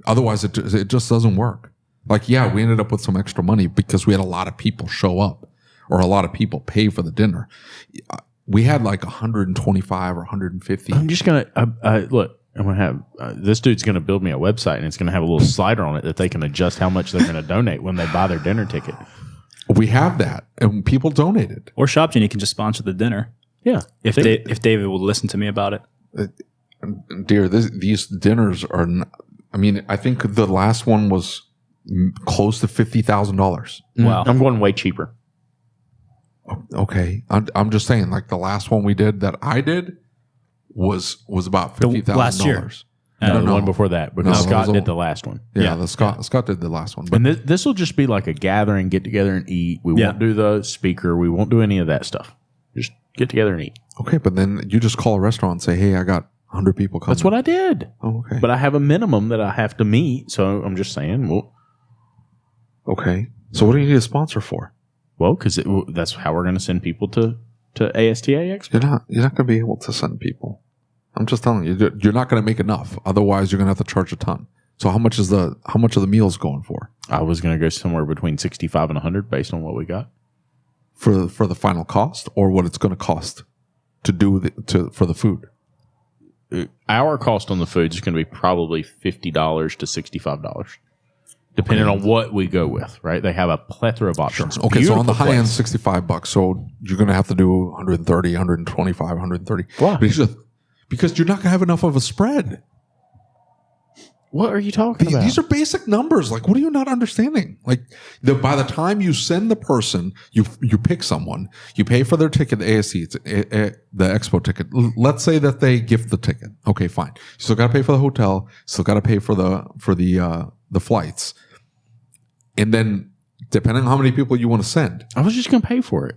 otherwise it just doesn't work. Like, yeah, we ended up with some extra money because we had a lot of people show up or a lot of people pay for the dinner. We had like 125 or 150. I'm just going to, look, I'm going to have, this dude's going to build me a website and it's going to have a little slider on it that they can adjust how much they're going to donate when they buy their dinner ticket. We have that and people donated. Or Shopgenie can just sponsor the dinner. Yeah. If David will listen to me about it. Dear, these dinners are, I think the last one was close to $50,000. Wow. I'm going way cheaper. Okay. I'm just saying, like the last one we did that I did was about $50,000. Last year. No, the one before that, because Scott did the last one. Yeah, Scott did the last one. But and this will just be like a gathering, get together and eat. We won't do the speaker. We won't do any of that stuff. Just get together and eat. Okay, but then you just call a restaurant and say, hey, I got 100 people coming. That's what I did. Oh, okay. But I have a minimum that I have to meet, so I'm just saying, well. Okay. So what do you need a sponsor for? Well, because that's how we're going to send people to ASTA Expo. You're not going to be able to send people. I'm just telling you, you're not going to make enough. Otherwise, you're going to have to charge a ton. So how much of the meals going for? I was going to go somewhere between 65 and 100 based on what we got for the final cost, or what it's going to cost to do for the food. Our cost on the food is going to be probably $50 to $65, depending on what we go with. Right? They have a plethora of options. Sure. Okay, so on the high end, $65. So you're going to have to do 130, 125, 130. Why? Because you're not going to have enough of a spread. What are you talking about? These are basic numbers. Like, what are you not understanding? Like, by the time you send the person, you pick someone, you pay for their ticket, the ASC, the expo ticket. Let's say that they gift the ticket. Okay, fine. You still got to pay for the hotel. Still got to pay for the flights. And then, depending on how many people you want to send, I was just going to pay for it.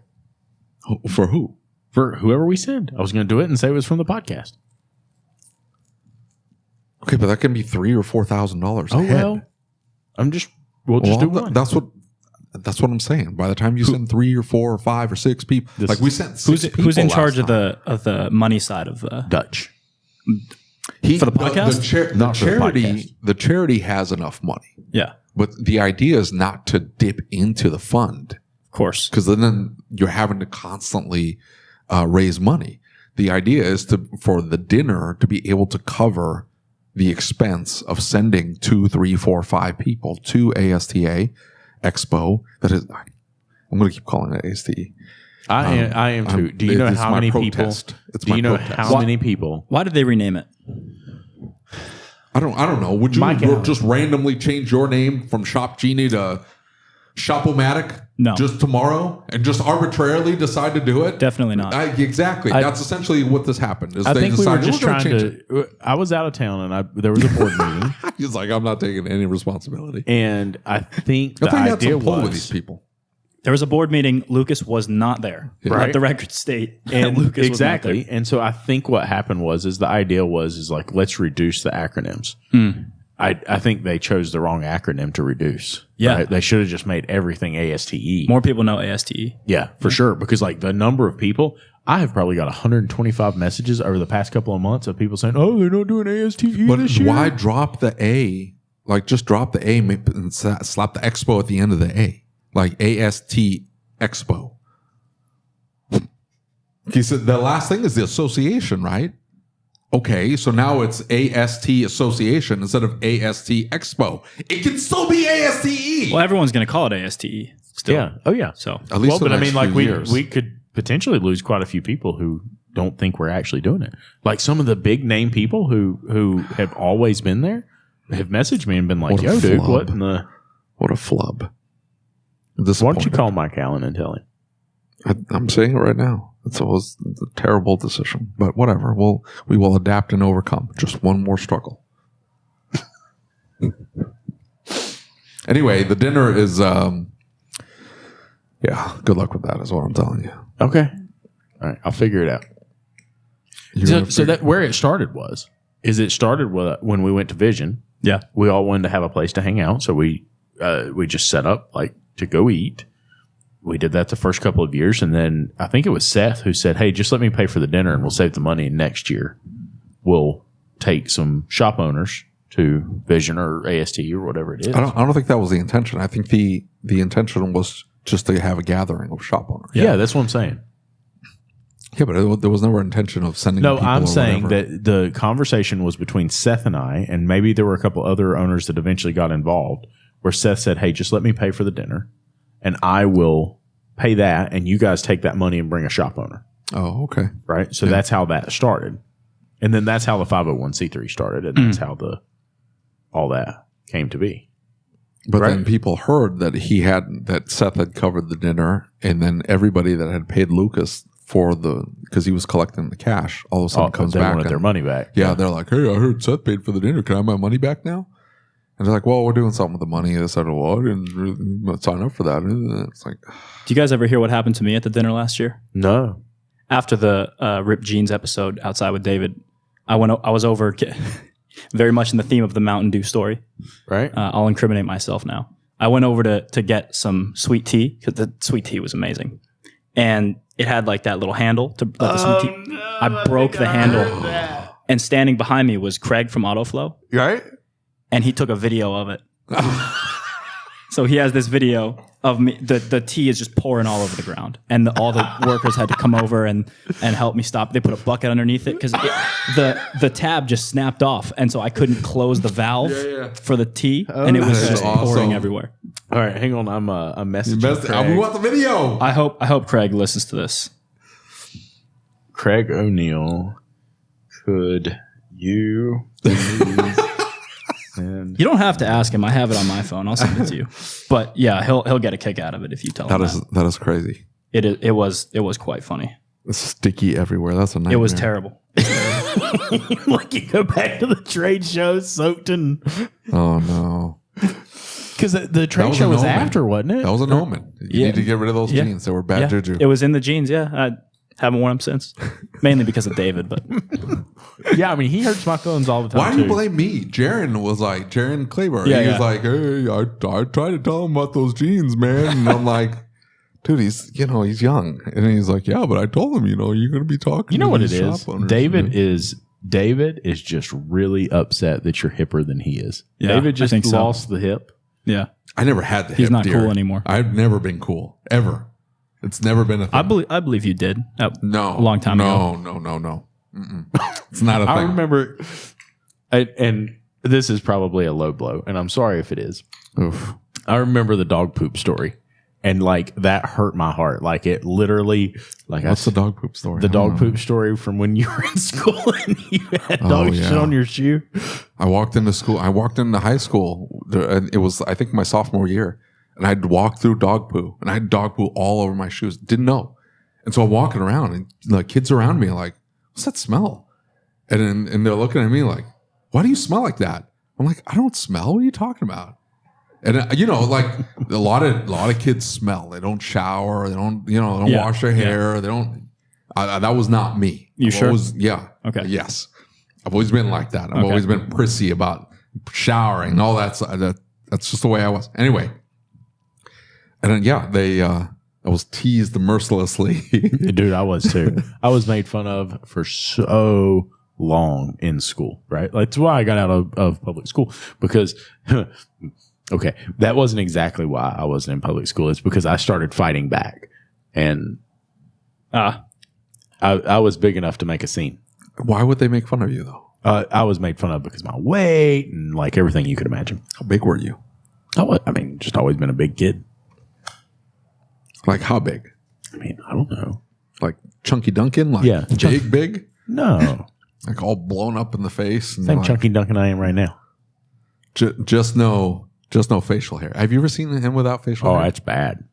For who? For whoever we send. I was going to do it and say it was from the podcast. Okay, but that can be $3,000 or $4,000. Oh well, we'll just do one. That's what I'm saying. By the time you send 3 or 4 or 5 or 6 people, like we sent 6 people. Who's in charge of the money side of the Dutch? For the podcast? The charity has enough money. Yeah, but the idea is not to dip into the fund, of course, because then you're having to constantly raise money. The idea is for the dinner to be able to cover the expense of sending 2, 3, 4, 5 people to ASTA Expo. That is, I'm going to keep calling it ASTA. I am too. Do you know how many people? Do you know how many people? Why did they rename it? I don't know. Would you just randomly change your name from Shopgenie to Shop-O-Matic? No. Just tomorrow and just arbitrarily decide to do it? Definitely not. Exactly. That's essentially what this happened. I think we were just trying to. I was out of town and there was a board meeting. He's like, I'm not taking any responsibility. And I think the idea was with these people. There was a board meeting. Lucas was not there. Right. Let the record state. And Lucas exactly. was not there. And so I think what happened is the idea was like, let's reduce the acronyms. I think they chose the wrong acronym to reduce. Yeah. Right? They should have just made everything ASTE. More people know ASTE. Yeah, for sure. Because like the number of people, I have probably got 125 messages over the past couple of months of people saying, oh, they're not doing ASTE but this year. Why drop the A? Like just drop the A and slap the Expo at the end of the A. Like AST Expo. He said the last thing is the association, right? Okay, so now it's AST Association instead of AST Expo. It can still be ASTE. Well, everyone's going to call it ASTE still. Yeah. Oh, yeah. So at least but I mean, like we could potentially lose quite a few people who don't think we're actually doing it. Like some of the big name people who have always been there have messaged me and been like, What a yo, dude, flub. what in the... What a flub. Why don't you call Mike Allen and tell him? I'm saying it right now. It was a terrible decision, but whatever. We will adapt and overcome. Just one more struggle. Anyway, the dinner is, good luck with that is what I'm telling you. Okay. All right. I'll figure it out. So that where it started it started with when we went to Vision. Yeah. We all wanted to have a place to hang out. So we just set up like to go eat. We did that the first couple of years. And then I think it was Seth who said, hey, just let me pay for the dinner and we'll save the money. And next year we'll take some shop owners to Vision or AST or whatever it is. I don't think that was the intention. I think the intention was just to have a gathering of shop owners. Yeah, that's what I'm saying. Yeah, but there was never intention of sending people. No, I'm or saying whatever. that the conversation was between Seth and I, and maybe there were a couple other owners that eventually got involved, where Seth said, hey, just let me pay for the dinner, and I will pay that, and you guys take that money and bring a shop owner. Oh, okay. Right? So that's how that started. And then that's how the 501c3 started, and that's how all that came to be. But then people heard that Seth had covered the dinner, and then everybody that had paid Lucas because he was collecting the cash, all of a sudden comes they back. wanted their money back. Yeah, they're like, hey, I heard Seth paid for the dinner. Can I have my money back now? And they're like, well, we're doing something with the money. They said, well, I didn't really sign up for that. And it's like, Do you guys ever hear what happened to me at the dinner last year? No. After the Ripped Jeans episode outside with David, I was over very much in the theme of the Mountain Dew story. Right? I'll incriminate myself now. I went over to get some sweet tea because the sweet tea was amazing. And it had like that little handle to let the sweet tea. No, I broke the handle. And standing behind me was Craig from Autoflow. Right? And he took a video of it. So he has this video of me. The tea is just pouring all over the ground. And all the workers had to come over and help me stop. They put a bucket underneath it because the tab just snapped off. And so I couldn't close the valve for the tea. And it was just pouring everywhere. All right, hang on. I'm messaging Craig. We want the video. I hope Craig listens to this. Craig O'Neill, could you please send... You don't have to ask him. I have it on my phone. I'll send it to you. But yeah, he'll get a kick out of it if you tell him That is crazy. It was quite funny. It's sticky everywhere. That's a nightmare. It was terrible. Like you go back to the trade show soaked in... Oh, no. Because the trade show was after, wasn't it? That was an omen. You need to get rid of those jeans. They were bad juju. It was in the jeans, yeah. I haven't worn them since. Mainly because of David, but... Yeah, I mean, he hurts my feelings all the time, Why do you blame me? Jaron Claiborne. Yeah, he was like, hey, I tried to tell him about those jeans, man. And I'm like, dude, he's young. And he's like, yeah, but I told him, you're going to be talking You know to what these it is? shop owners, David is just really upset that you're hipper than he is. Yeah, David just I think so. lost the hip. Yeah. I never had the hip. He's not dear. cool anymore. I've never been cool. Ever. It's never been a thing. I believe you did. A No. long time ago. No. It's not a thing. I remember, and this is probably a low blow, and I'm sorry if it is. Oof. I remember the dog poop story, and like that hurt my heart. Like it literally, like What's the dog poop story? the dog poop story from when you were in school and you had dog shit on your shoe. I walked into high school. And it was, I think, my sophomore year. And I'd walk through dog poo. And I had dog poo all over my shoes. Didn't know. And so I'm walking around. And like kids around me are like, what's that smell? And they're looking at me like, why do you smell like that? I'm like, I don't smell. What are you talking about? And like a lot of kids smell. They don't shower. They don't wash their hair. They don't. That was not me. You sure? Yeah. Okay. Yes. I've always been like that. I've always been prissy about showering and all that. That's just the way I was. Anyway. And then I was teased mercilessly. Dude, I was too. I was made fun of for so long in school, right? Like, that's why I got out of public school because, okay, that wasn't exactly why I wasn't in public school. It's because I started fighting back. And I was big enough to make a scene. Why would they make fun of you, though? I was made fun of because of my weight and like everything you could imagine. How big were you? I mean, just always been a big kid. Like how big? I mean, I don't know. Like Chunky Duncan? Like Yeah. big? No. Like all blown up in the face? And Same like, Chunky Duncan I am right now. just no facial hair. Have you ever seen him without facial Oh, hair? that's bad.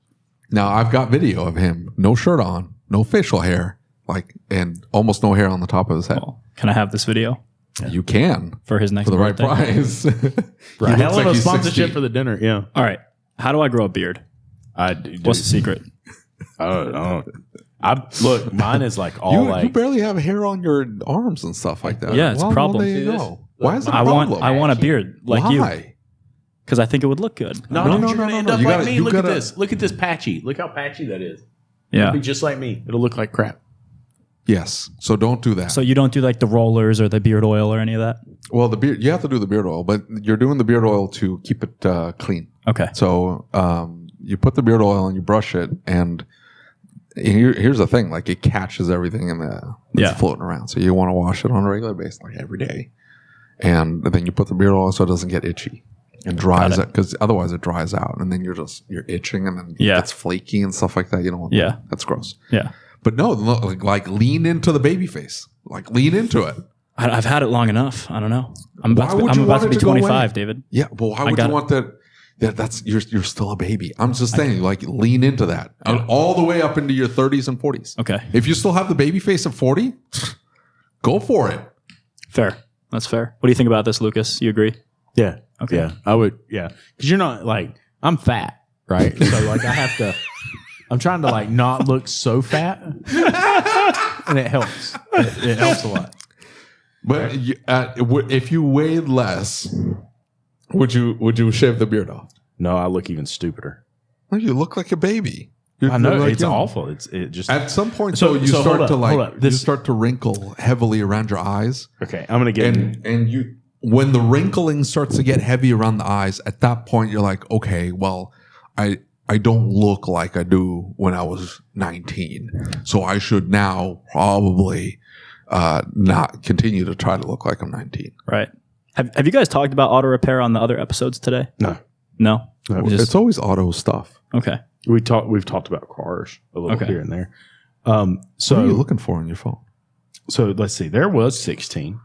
Now, I've got video of him, no shirt on, no facial hair, like, and almost no hair on the top of his head. Well, can I have this video You can. for his next For the right birthday? price. He Right. looks Hell of like a he's sponsorship 16. for the dinner. Yeah. All right. How do I grow a beard? What's the secret? Look, mine is like all You like barely have hair on your arms and stuff like that. Yeah, it's a problem. There you See this? go. Why is it a I problem? want a beard like you Why? because I think it would look good. No, No, dude, no, you're no, gonna no, end no. up You like gotta- me. you Look gotta- at this. Look at this patchy. Look how patchy that is. Yeah. It'll be just like me. It'll look like crap. Yes. So don't do that. So you don't do like the rollers or the beard oil or any of that? Well, the beard, you have to do the beard oil, but you're doing the beard oil to keep it clean. Okay. So you put the beard oil and you brush it, and here's the thing: like it catches everything in the that's floating around. So you want to wash it on a regular basis, like every day, and then you put the beard oil so it doesn't get itchy and dries it, because otherwise it dries out, and then you're itching, and then it's flaky and stuff like that. You don't want that. That's gross. Yeah. But no, like lean into the baby face, like lean into it. I've had it long enough. I don't know. I'm Why about would to, you I'm about want to it be to go away? 25, David. Yeah, but why would you want that? That's you're still a baby. I'm just saying, like lean into that all the way up into your 30s and 40s. Okay. If you still have the baby face at 40, go for it. Fair. That's fair. What do you think about this, Lucas? You agree? Yeah. Okay. Yeah. I would. Yeah. Because you're not like I'm fat, right? So like I have to. I'm trying to like not look so fat, and it helps. It helps a lot. But if you weighed less, would you shave the beard off? No, I look even stupider. Well, you look like a baby. I know Like, it's awful. It just At some point, So- though, you so hold start up, to hold like up. This- you start to wrinkle heavily around your eyes. okay. I'm gonna get. And you when the wrinkling starts to get heavy around the eyes, at that point you're like, okay, well, I don't look like I do when I was 19, so I should now probably not continue to try to look like I'm 19. Right. Have you guys talked about auto repair on the other episodes today? No. No. It's always auto stuff. Okay. We've talked about cars a little Okay. here and there. What are you So looking for on your phone? let's see. There was 16.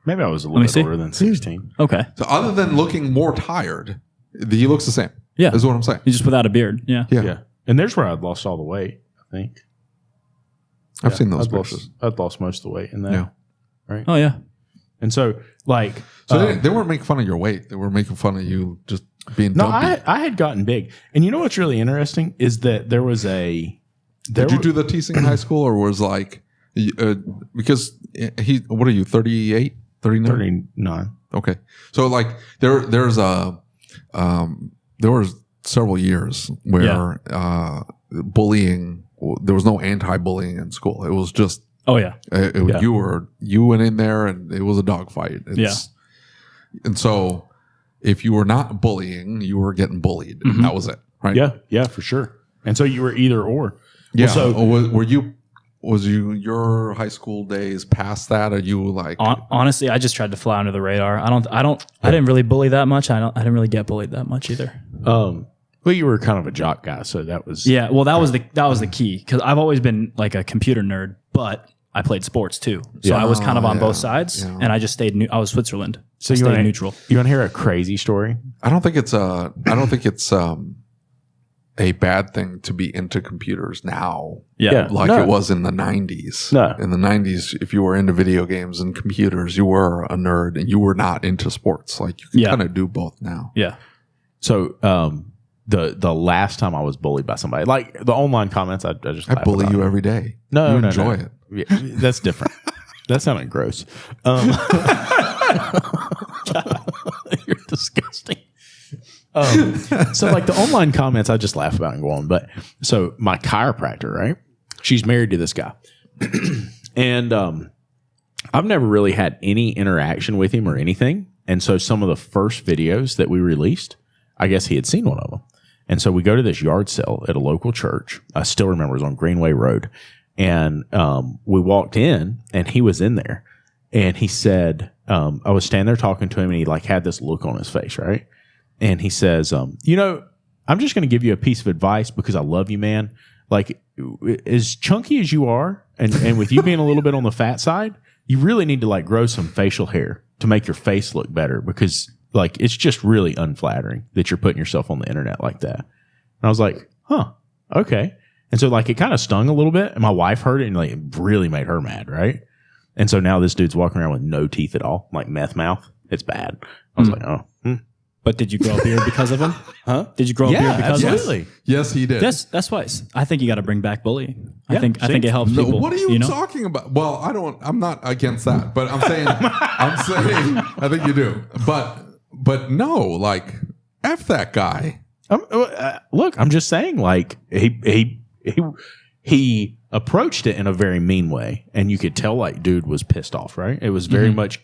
Maybe I was a little me bit see. older than 16. Okay. So other than looking more tired, he looks the same. Yeah. Is what I'm saying. He's just without a beard. Yeah. Yeah. And there's where I'd lost all the weight. I think I've seen those I'd pictures. lost most of the weight in that. Yeah. Oh yeah. And so like So they weren't making fun of your weight. They were making fun of you just being no, dumpy. I had gotten big. And you know what's really interesting is that there was a Did you do the teasing in high school, or was like because what are you, 38, 39? 39. Okay. So like there was several years where bullying, there was no anti-bullying in school. It was just Oh yeah. you went in there and it was a dogfight. And so if you were not bullying, you were getting bullied. Mm-hmm. That was it, right? Yeah, for sure. And so you were either or. Yeah. Well, so Was your high school days past that? Are you like Honestly, I just tried to fly under the radar. I didn't really bully that much. I didn't really get bullied that much either. well, you were kind of a jock guy, so that was Yeah, well, that was the key, because I've always been like a computer nerd, but I played sports too, so I was kind of on both sides, and I just stayed. I was Switzerland, so I stayed neutral. You want to hear a crazy story? I don't think it's a bad thing to be into computers now. Yeah. Like No. it was in the 90s. No. In the 90s, if you were into video games and computers, you were a nerd and you were not into sports. Like you can kind of do both now. Yeah. So the last time I was bullied by somebody, like the online comments, I just I laugh bully about you it. every day. No, you no, enjoy no. it. Yeah, that's different. That sounded gross. You're disgusting. So like the online comments, I just laugh about and go on. But so my chiropractor, right? She's married to this guy, and I've never really had any interaction with him or anything. And so some of the first videos that we released, I guess he had seen one of them. And so we go to this yard sale at a local church. I still remember it was on Greenway Road. And we walked in and he was in there. And he said, I was standing there talking to him and he like had this look on his face, right? And he says, I'm just going to give you a piece of advice because I love you, man. like as chunky as you are, and with you being a little bit on the fat side, you really need to like grow some facial hair to make your face look better, because like it's just really unflattering that you're putting yourself on the internet like that. And I was like, huh, okay. And so like it kind of stung a little bit, and my wife heard it and like it really made her mad, right? And so now this dude's walking around with no teeth at all, like meth mouth. It's bad. I was like, oh. But did you grow a beard because of him? Huh? Did you grow a beard because absolutely. of him? Yes, he did. That's why I think you got to bring back bullying. Yeah, I think it helps No, people. what are you talking about? Well, I'm not against that, but I'm saying I think you do. But no, like F that guy. Look, I'm just saying, like he approached it in a very mean way, and you could tell like dude was pissed off, right? It was very much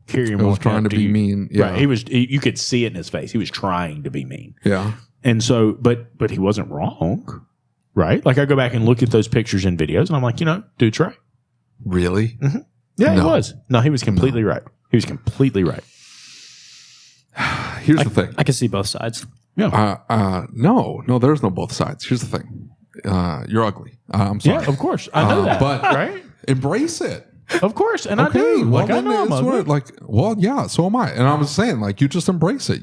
Kieran was trying to be mean. Yeah. Right. You could see it in his face. He was trying to be mean. Yeah. And so, but he wasn't wrong, right? Like I go back and look at those pictures and videos, and I'm like, dude's right. Really? Mm-hmm. Yeah, No. he was. No, he was completely right. He was completely right. Here's the thing. I can see both sides. Yeah. No, there's no both sides. Here's the thing. You're ugly. I'm sorry. Yeah, of course. I know that. But right? embrace it. Of course. And I Okay, do. well, Like I then know I'm it's ugly. yeah, so am I. And I was saying, like, you just embrace it.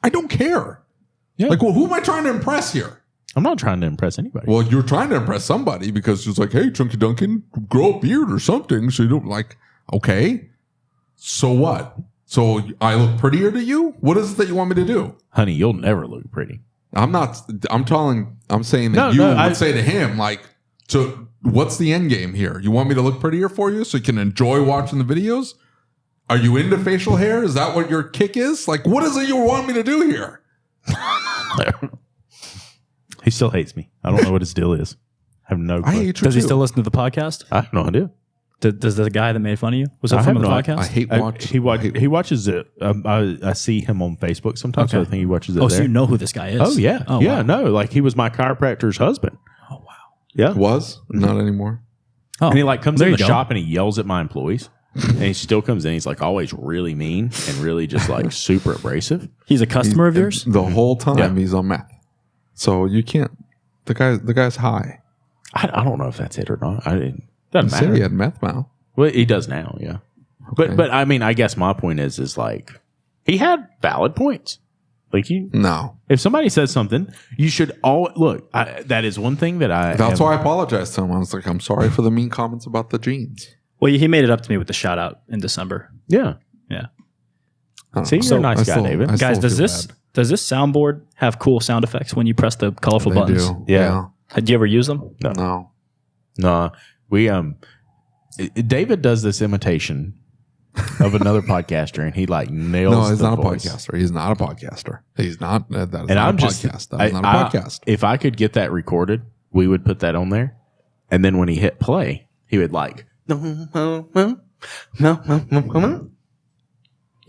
I don't care. Yeah. Like, well, who am I trying to impress here? I'm not trying to impress anybody. Well, you're trying to impress somebody because it's like, hey, Chunky Duncan, grow a beard or something. So you don't like, okay, so what? So I look prettier to you? What is it that you want me to do? Honey, you'll never look pretty. I'm saying that I would say to him, like, so what's the end game here? You want me to look prettier for you so you can enjoy watching the videos? Are you into facial hair? Is that what your kick is? Like, what is it you want me to do here? He still hates me. I don't know what his deal is. I have no clue. I hate you Does he too. still listen to the podcast? I have no idea. Does the guy that made fun of you was that I from have the no- podcast? I hate watch. He watches it. I see him on Facebook sometimes, so I Okay. think he watches it Oh, there. so you know who this guy is? Oh, yeah. Oh, yeah, wow. no. Like, he was my chiropractor's husband. Oh wow. Yeah. Was not anymore. Oh, And he, like, comes there in you the go. shop and he yells at my employees. And he still comes in. He's, like, always really mean and really just, like, super abrasive. He's a customer of yours. The whole time Yeah. he's on meth. So you can't. The guy's high. I don't know if that's it or not. Doesn't He said he matter. had meth now. Well, he does now, yeah. Okay. But I mean, I guess my point is like, he had valid points. Like, No. if somebody says something, you should look. That is one thing that That's why I apologized to him. I was like, I'm sorry for the mean comments about the jeans. Well, he made it up to me with the shout out in December. Yeah. Yeah. I don't See, know. you're a nice I guy, still- David. I still Guys, does feel this bad. soundboard have cool sound effects when you press the colorful They buttons? do. Yeah. Did you ever use them? No. No, we David does this imitation of another podcaster, and he like nails. No, he's the not a voice. podcaster. He's not a podcaster. He's not. That is And not I'm a just podcast. That is not a podcast. If I could get that recorded, we would put that on there, and then when he hit play, he would like.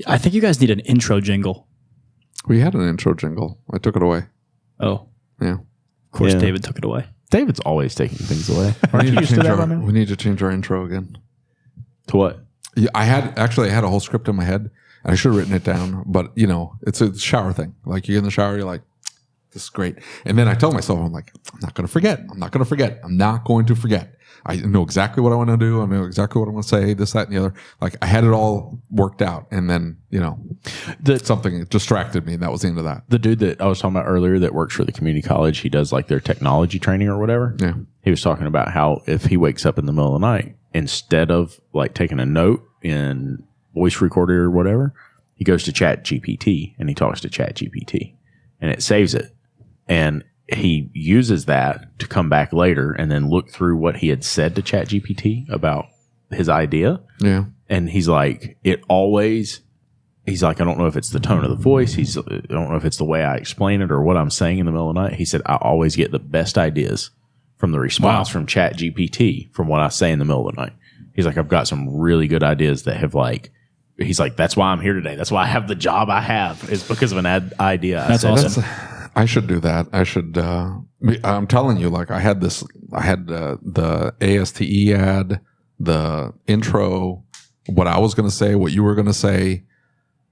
I think you guys need an intro jingle. We had an intro jingle. I took it away. Oh, Yeah. of course, Yeah. David took it away. David's always taking things away. We Aren't you need, to used to change that by our, now? we need to change our intro again. To what? Yeah, I had a whole script in my head. And I should have written it down, but it's a shower thing. Like you get in the shower, you're like, this is great. And then I tell myself, I'm like, I'm not going to forget. I'm not going to forget. I'm not going to forget. I know exactly what I want to do. I know exactly what I want to say, this, that, and the other. Like I had it all worked out. And then, something distracted me. And that was the end of that. The dude that I was talking about earlier that works for the community college, he does like their technology training or whatever. Yeah. He was talking about how if he wakes up in the middle of the night, instead of like taking a note in voice recorder or whatever, he goes to Chat GPT and he talks to Chat GPT and it saves it. And he uses that to come back later and then look through what he had said to Chat GPT about his idea. Yeah. And he's like, I don't know if it's the tone of the voice. I don't know if it's the way I explain it or what I'm saying in the middle of the night. He said, I always get the best ideas from the response from Chat GPT from what I say in the middle of the night. He's like, I've got some really good ideas that have he's like, that's why I'm here today. That's why I have the job I have is because of an idea. That's awesome. I should do that. I should. I'm telling you, like I had the ASTE ad, the intro, what I was going to say, what you were going to say,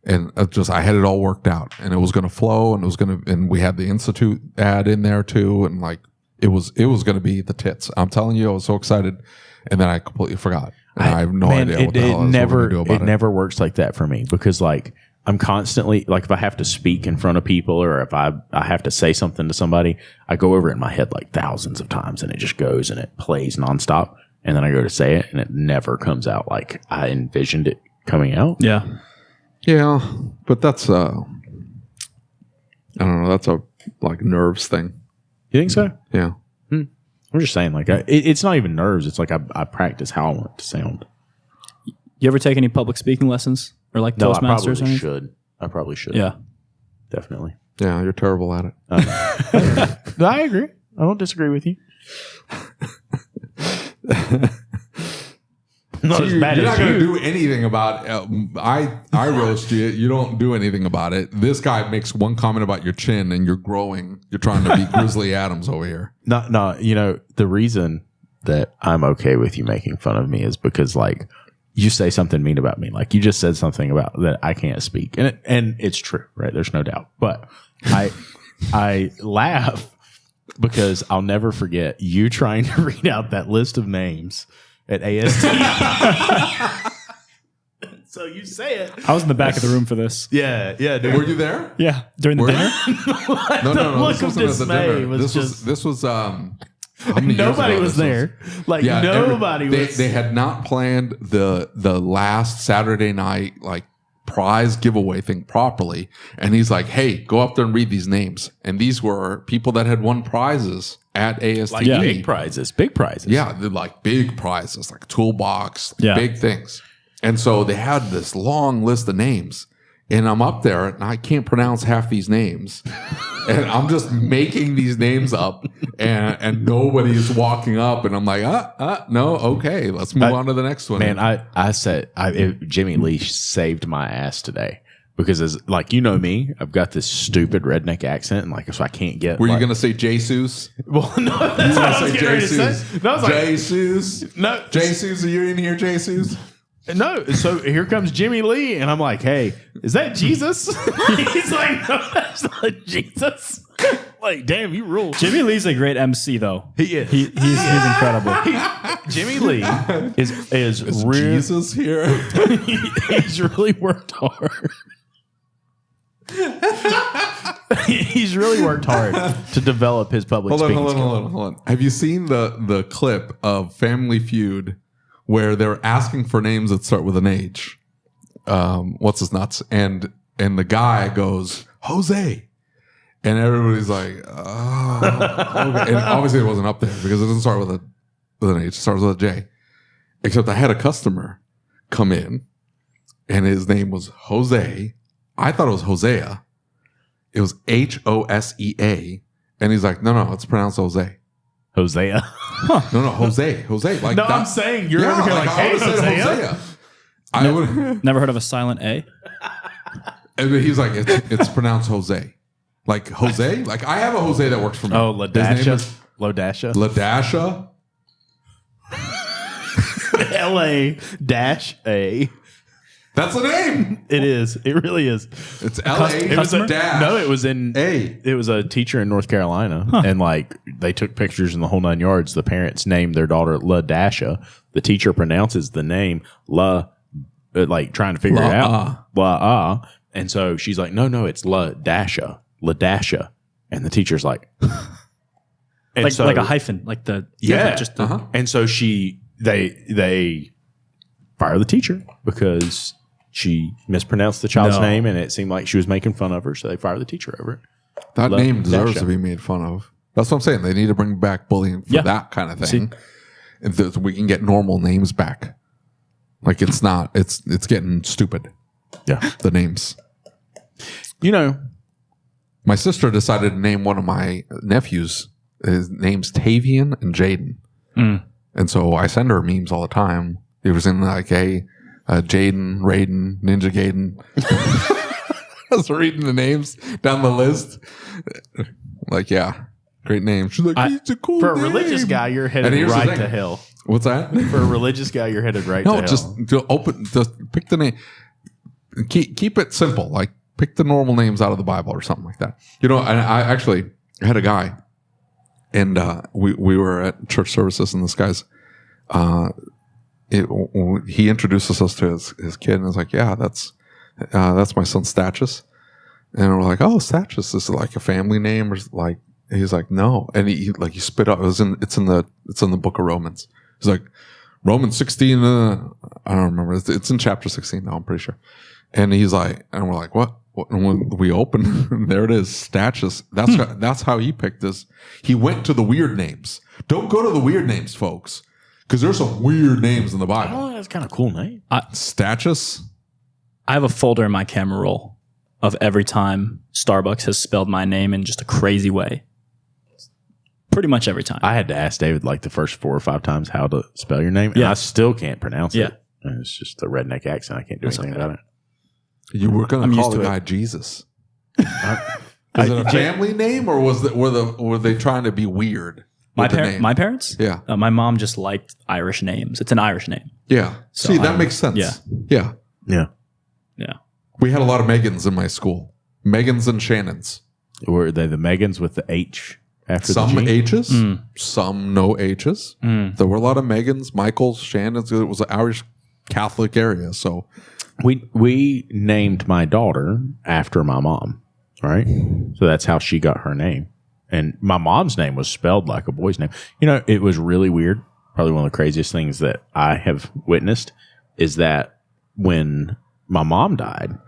and I had it all worked out, and it was going to flow, and and we had the Institute ad in there too, and like it was going to be the tits. I'm telling you, I was so excited, and then I completely forgot. And I have no idea what the hell we're going to do about it. It never works like that for me because like I'm constantly like if I have to speak in front of people or if I have to say something to somebody, I go over it in my head like thousands of times and it just goes and it plays nonstop. And then I go to say it and it never comes out like I envisioned it coming out. Yeah. Yeah, but that's I don't know. That's a like nerves thing. You think so? Yeah. I'm just saying, like, it's not even nerves. It's like I practice how I want it to sound. You ever take any public speaking lessons or like No, Toastmasters? or anything? I probably should. Yeah. Definitely. Yeah, you're terrible at it. No, I agree. I don't disagree with you. Not as bad You're as not going to you. do anything about I roast you. You don't do anything about it. This guy makes one comment about your chin and you're growing. You're trying to be Grizzly Adams over here. No, you know, the reason that I'm okay with you making fun of me is because, like, you say something mean about me. Like, you just said something about that I can't speak. And it's true, right? There's no doubt. But I laugh because I'll never forget you trying to read out that list of names at AST. So you say it. I was in the back of the room for this. Yeah, dude. Were you there? Yeah. During the dinner? No. Look This of wasn't at the dismay dinner. was This was how many years nobody ago was this there. Like Yeah, nobody was. They had not planned the last Saturday night like prize giveaway thing properly, and he's like, "Hey, go up there and read these names." And these were people that had won prizes at AST. like big prizes. Yeah, they're like big prizes, like toolbox, Yeah. big things. And so they had this long list of names, and I'm up there and I can't pronounce half these names. And I'm just making these names up, and nobody is walking up, and I'm like, no, okay, let's move on to the next one. Man, I said Jimmy Lee saved my ass today because as like you know me, I've got this stupid redneck accent, and like so I can't get. Were you like, gonna say Jesus? Well, no, that's what I was getting ready to say. No, I was like, Jesus. no, Jesus, are you in here, Jesus? no. So here comes Jimmy Lee, and I'm like, hey, is that Jesus? He's like, no, that's not Jesus. Like, damn, you rule. Jimmy Lee's a great MC, though. He is. He's incredible. Jimmy Lee is real. Jesus here. He's really worked hard. He's really worked hard to develop his public speaking skills. Hold on. Have you seen the clip of Family Feud where they're asking for names that start with an H? What's his nuts? And the guy goes, Jose. And everybody's like, oh. Okay. And obviously it wasn't up there because it doesn't start with an H. It starts with a J. Except I had a customer come in and his name was Jose. I thought it was Hosea. It was Hosea. And he's like, no, it's pronounced Jose. Hosea. No, Jose. Like No, that. I'm saying you're over here like, I hey, would've said Hosea. I would. Never heard of a silent A? And he's like, it's pronounced Jose. Like Jose? Like I have a Jose that works for me. Oh, His name Ladasha. is Lodasha. Ladasha. LA-A. That's the name. It is. It really is. It's LA. It was a dash. No, it was in A. It was a teacher in North Carolina, and like they took pictures in the whole 9 yards. The parents named their daughter Ladasha. The teacher pronounces the name like trying to figure it out. La. And so she's like, no, it's Ladasha. And the teacher's like, and Like, so, like a hyphen. Like the. yeah. Just the, And so they fire the teacher because she mispronounced the child's No. name and it seemed like she was making fun of her. So they fire the teacher over it. That name deserves Ladasha. to be made fun of. That's what I'm saying. They need to bring back bullying for Yeah. that kind of thing. And so we can get normal names back. Like it's getting stupid. Yeah. The names. You know, My sister decided to name one of my nephews. His name's Tavian and Jaden. And so I send her memes all the time. It was in like, hey, Jaden, Raiden, Ninja Gaiden. I was reading the names down the list. Like, yeah, great name. She's like, it's a cool for a name. religious guy, you're headed here's the right thing. to hell. What's that? For a religious guy, you're headed right to No, hell. just pick the name. Keep it simple. Like pick the normal names out of the Bible or something like that. You know, and I actually had a guy, And we were at church services, and this guy's he introduces us to his kid, and was like, "Yeah, that's my son Stachus." And we're like, "Oh, Stachus is like a family name, or like?" He's like, "No," and he spit out. It's in the book of Romans. He's like, Romans 16. I don't remember. It's in chapter 16 now. I'm pretty sure. And he's like, and we're like, what? And when we open, there it is, Stachus. That's how he picked this. He went to the weird names. Don't go to the weird names, folks, because there's some weird names in the Bible. Oh, that's kind of cool name. Stachus. I have a folder in my camera roll of every time Starbucks has spelled my name in just a crazy way. Pretty much every time. I had to ask David like the first 4 or 5 times how to spell your name, and I still can't pronounce it. And it's just a redneck accent. I can't do anything about it. You were going to call the guy Jesus. Is it a family name, or were they trying to be weird? My parents? Yeah. My mom just liked Irish names. It's an Irish name. Yeah. So see, that makes sense. Yeah. Yeah. We had a lot of Megans in my school. Megans and Shannons. Were they the Megans with the H after Some the G? H's, some no H's. There were a lot of Megans, Michaels, Shannons. It was an Irish Catholic area, so we named my daughter after my mom, right? So that's how she got her name. And my mom's name was spelled like a boy's name. You know, it was really weird. Probably one of the craziest things that I have witnessed is that when my mom died,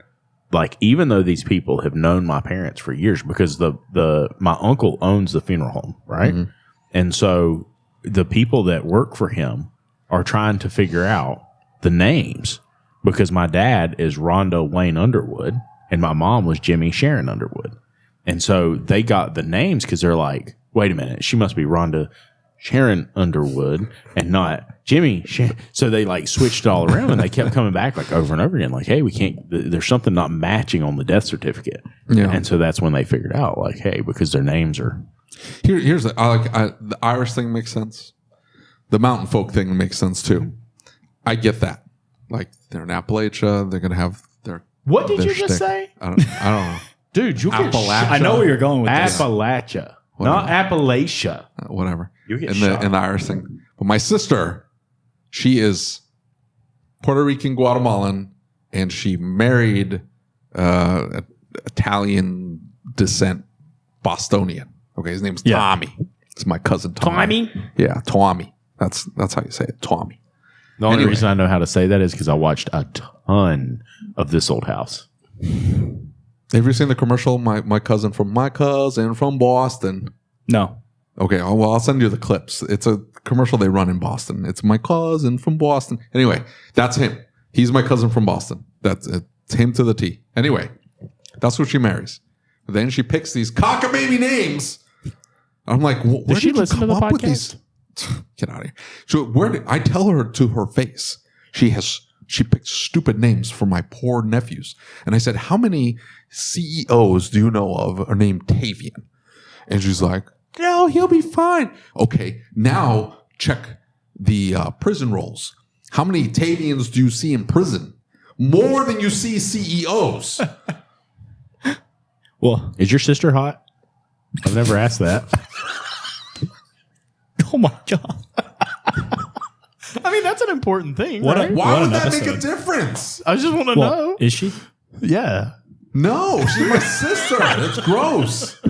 like, even though these people have known my parents for years, because my uncle owns the funeral home, right? Mm-hmm. And so the people that work for him are trying to figure out the names, because my dad is Rhonda Wayne Underwood and my mom was Jimmy Sharon Underwood. And so they got the names because they're like, wait a minute, she must be Rhonda Sharon Underwood and not Jimmy Sharon. So they like switched it all around, and they kept coming back like over and over again, like, hey, we can't, there's something not matching on the death certificate. Yeah. And so that's when they figured out, like, hey, because their names are. Here's the Irish thing makes sense. The mountain folk thing makes sense too. I get that. Like, they're in Appalachia, they're going to have their. What did their you just shtick. say? I don't know. Dude, you get Appalachia. I know where you're going with this. Appalachia, not Appalachia. Whatever. You get in the Irish thing. But my sister, she is Puerto Rican Guatemalan, and she married Italian descent Bostonian. Okay, his name's Tommy. It's my cousin Tommy. Yeah, Tommy. That's how you say it, Tommy. The only reason I know how to say that is because I watched a ton of This Old House. Have you seen the commercial? My cousin from Boston. No. Okay, well, I'll send you the clips. It's a commercial they run in Boston. It's my cousin from Boston. Anyway, that's him. He's my cousin from Boston. It's him to the T. Anyway, that's who she marries. But then she picks these cockamamie names. I'm like, where did she listen to the podcast? With these? Get out of here. So I tell her to her face, she picked stupid names for my poor nephews. And I said, how many CEOs do you know of are named Tavian? And she's like, no, he'll be fine. Okay, now check the prison rolls. How many Tavians do you see in prison? More than you see CEOs. Well, is your sister hot? I've never asked that. Oh my God. I mean, that's an important thing. Why would that make a difference? I just want to know. Is she? Yeah. No, she's my sister. That's gross.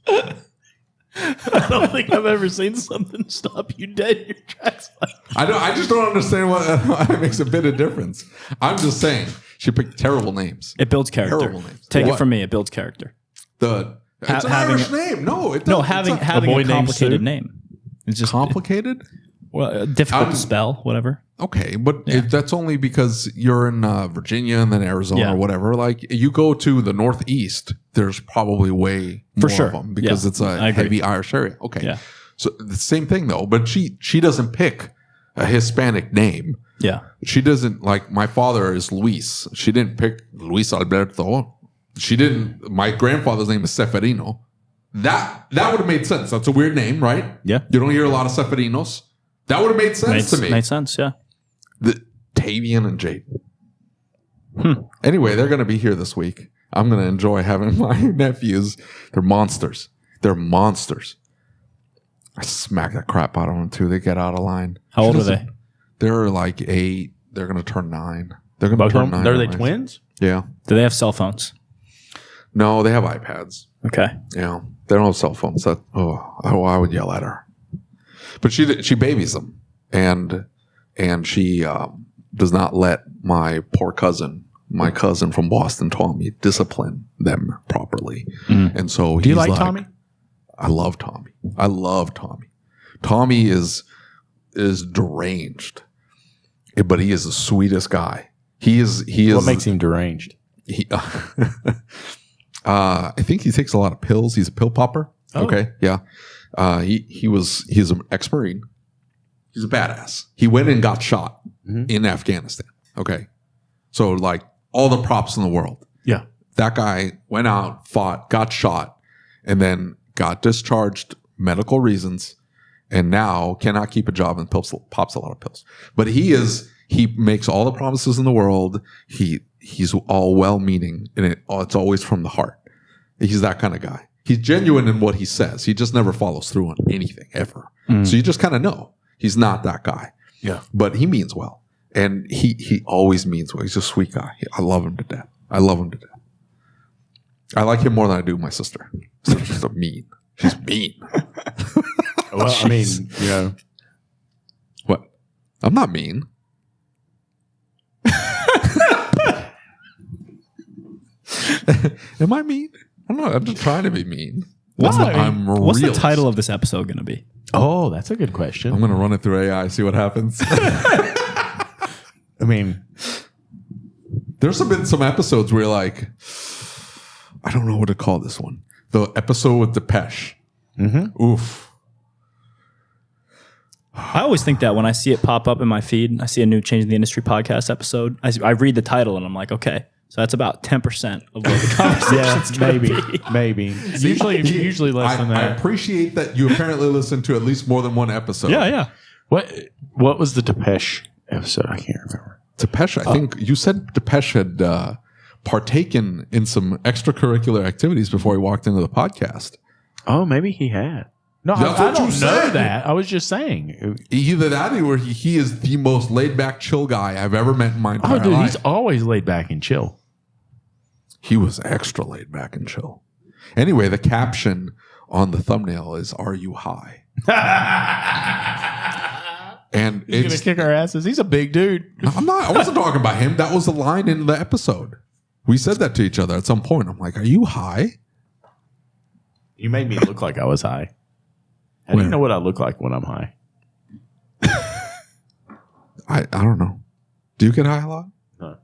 I don't think I've ever seen something stop you dead in your tracks like that. I just don't understand why it makes a bit of difference. I'm just saying she picked terrible names. It builds character. Terrible names. Take it from me. It builds character. It's an Irish name. No, it doesn't. No, having a complicated name. It's just complicated. Well, difficult to spell. Whatever. Okay, but that's only because you're in Virginia and then Arizona or whatever. Like, you go to the Northeast, there's probably way more of them because it's a heavy Irish area. Okay, so the same thing though. But she doesn't pick a Hispanic name. Yeah, she doesn't. Like, my father is Luis. She didn't pick Luis Alberto. She didn't. My grandfather's name is Seferino. That would have made sense. That's a weird name, right? Yeah, you don't hear a lot of Seferinos. That would have made sense to me. Made sense, yeah. The Tavian and Jaden. Anyway, they're going to be here this week. I'm going to enjoy having my nephews. They're monsters. They're monsters. I smack the crap out of them too. They get out of line. How old are they? They're like 8. They're going to turn 9. They're going to turn 9. Are they twins? Yeah. Do they have cell phones? No, they have iPads. Okay. Yeah. They don't have cell phones. I would yell at her. But she babies them. And she does not let my poor cousin, my cousin from Boston, Tommy, discipline them properly. And so Do you like Tommy? I love Tommy. I love Tommy. Tommy is deranged, but he is the sweetest guy. He is. What makes him deranged? I think he takes a lot of pills. He's a pill popper. Oh. Okay, yeah. He's an ex-Marine. He's a badass. He went and got shot in Afghanistan. Okay, so like all the props in the world. Yeah, that guy went out, fought, got shot, and then got discharged, medical reasons, and now cannot keep a job and pops a lot of pills. But he makes all the promises in the world. He's all well-meaning, and it's always from the heart. He's that kind of guy. He's genuine in what he says. He just never follows through on anything ever. So you just kind of know he's not that guy. Yeah, but he means well, and he always means well. He's a sweet guy. I love him to death. I like him more than I do my sister. So she's mean. She's mean. Well, I mean, what? I'm not mean. Am I mean? I don't know. I'm just trying to be mean. What's the title of this episode going to be? Oh, that's a good question. I'm going to run it through AI, see what happens. I mean, there's been some episodes where you're like, I don't know what to call this one. The episode with Depeche. Oof. I always think that when I see it pop up in my feed, I see a new Changing the Industry podcast episode. I read the title and I'm like, okay, so that's about 10% of what the conversation's maybe. Usually less than that. I appreciate that you apparently listen to at least more than one episode. Yeah. What was the Depeche episode? I can't remember. Depeche, I think you said Depeche had partaken in some extracurricular activities before he walked into the podcast. Oh, maybe he had. No, I don't know that. I was just saying. Either that or he is the most laid-back, chill guy I've ever met in my entire life. He's always laid back and chill. He was extra laid back and chill. Anyway, the caption on the thumbnail is, "Are you high?" And he's going to kick our asses. He's a big dude. I'm not. I wasn't talking about him. That was the line in the episode. We said that to each other at some point. I'm like, "Are you high?" You made me look like I was high. How do you know what I look like when I'm high? I don't know. Do you get high a lot? No.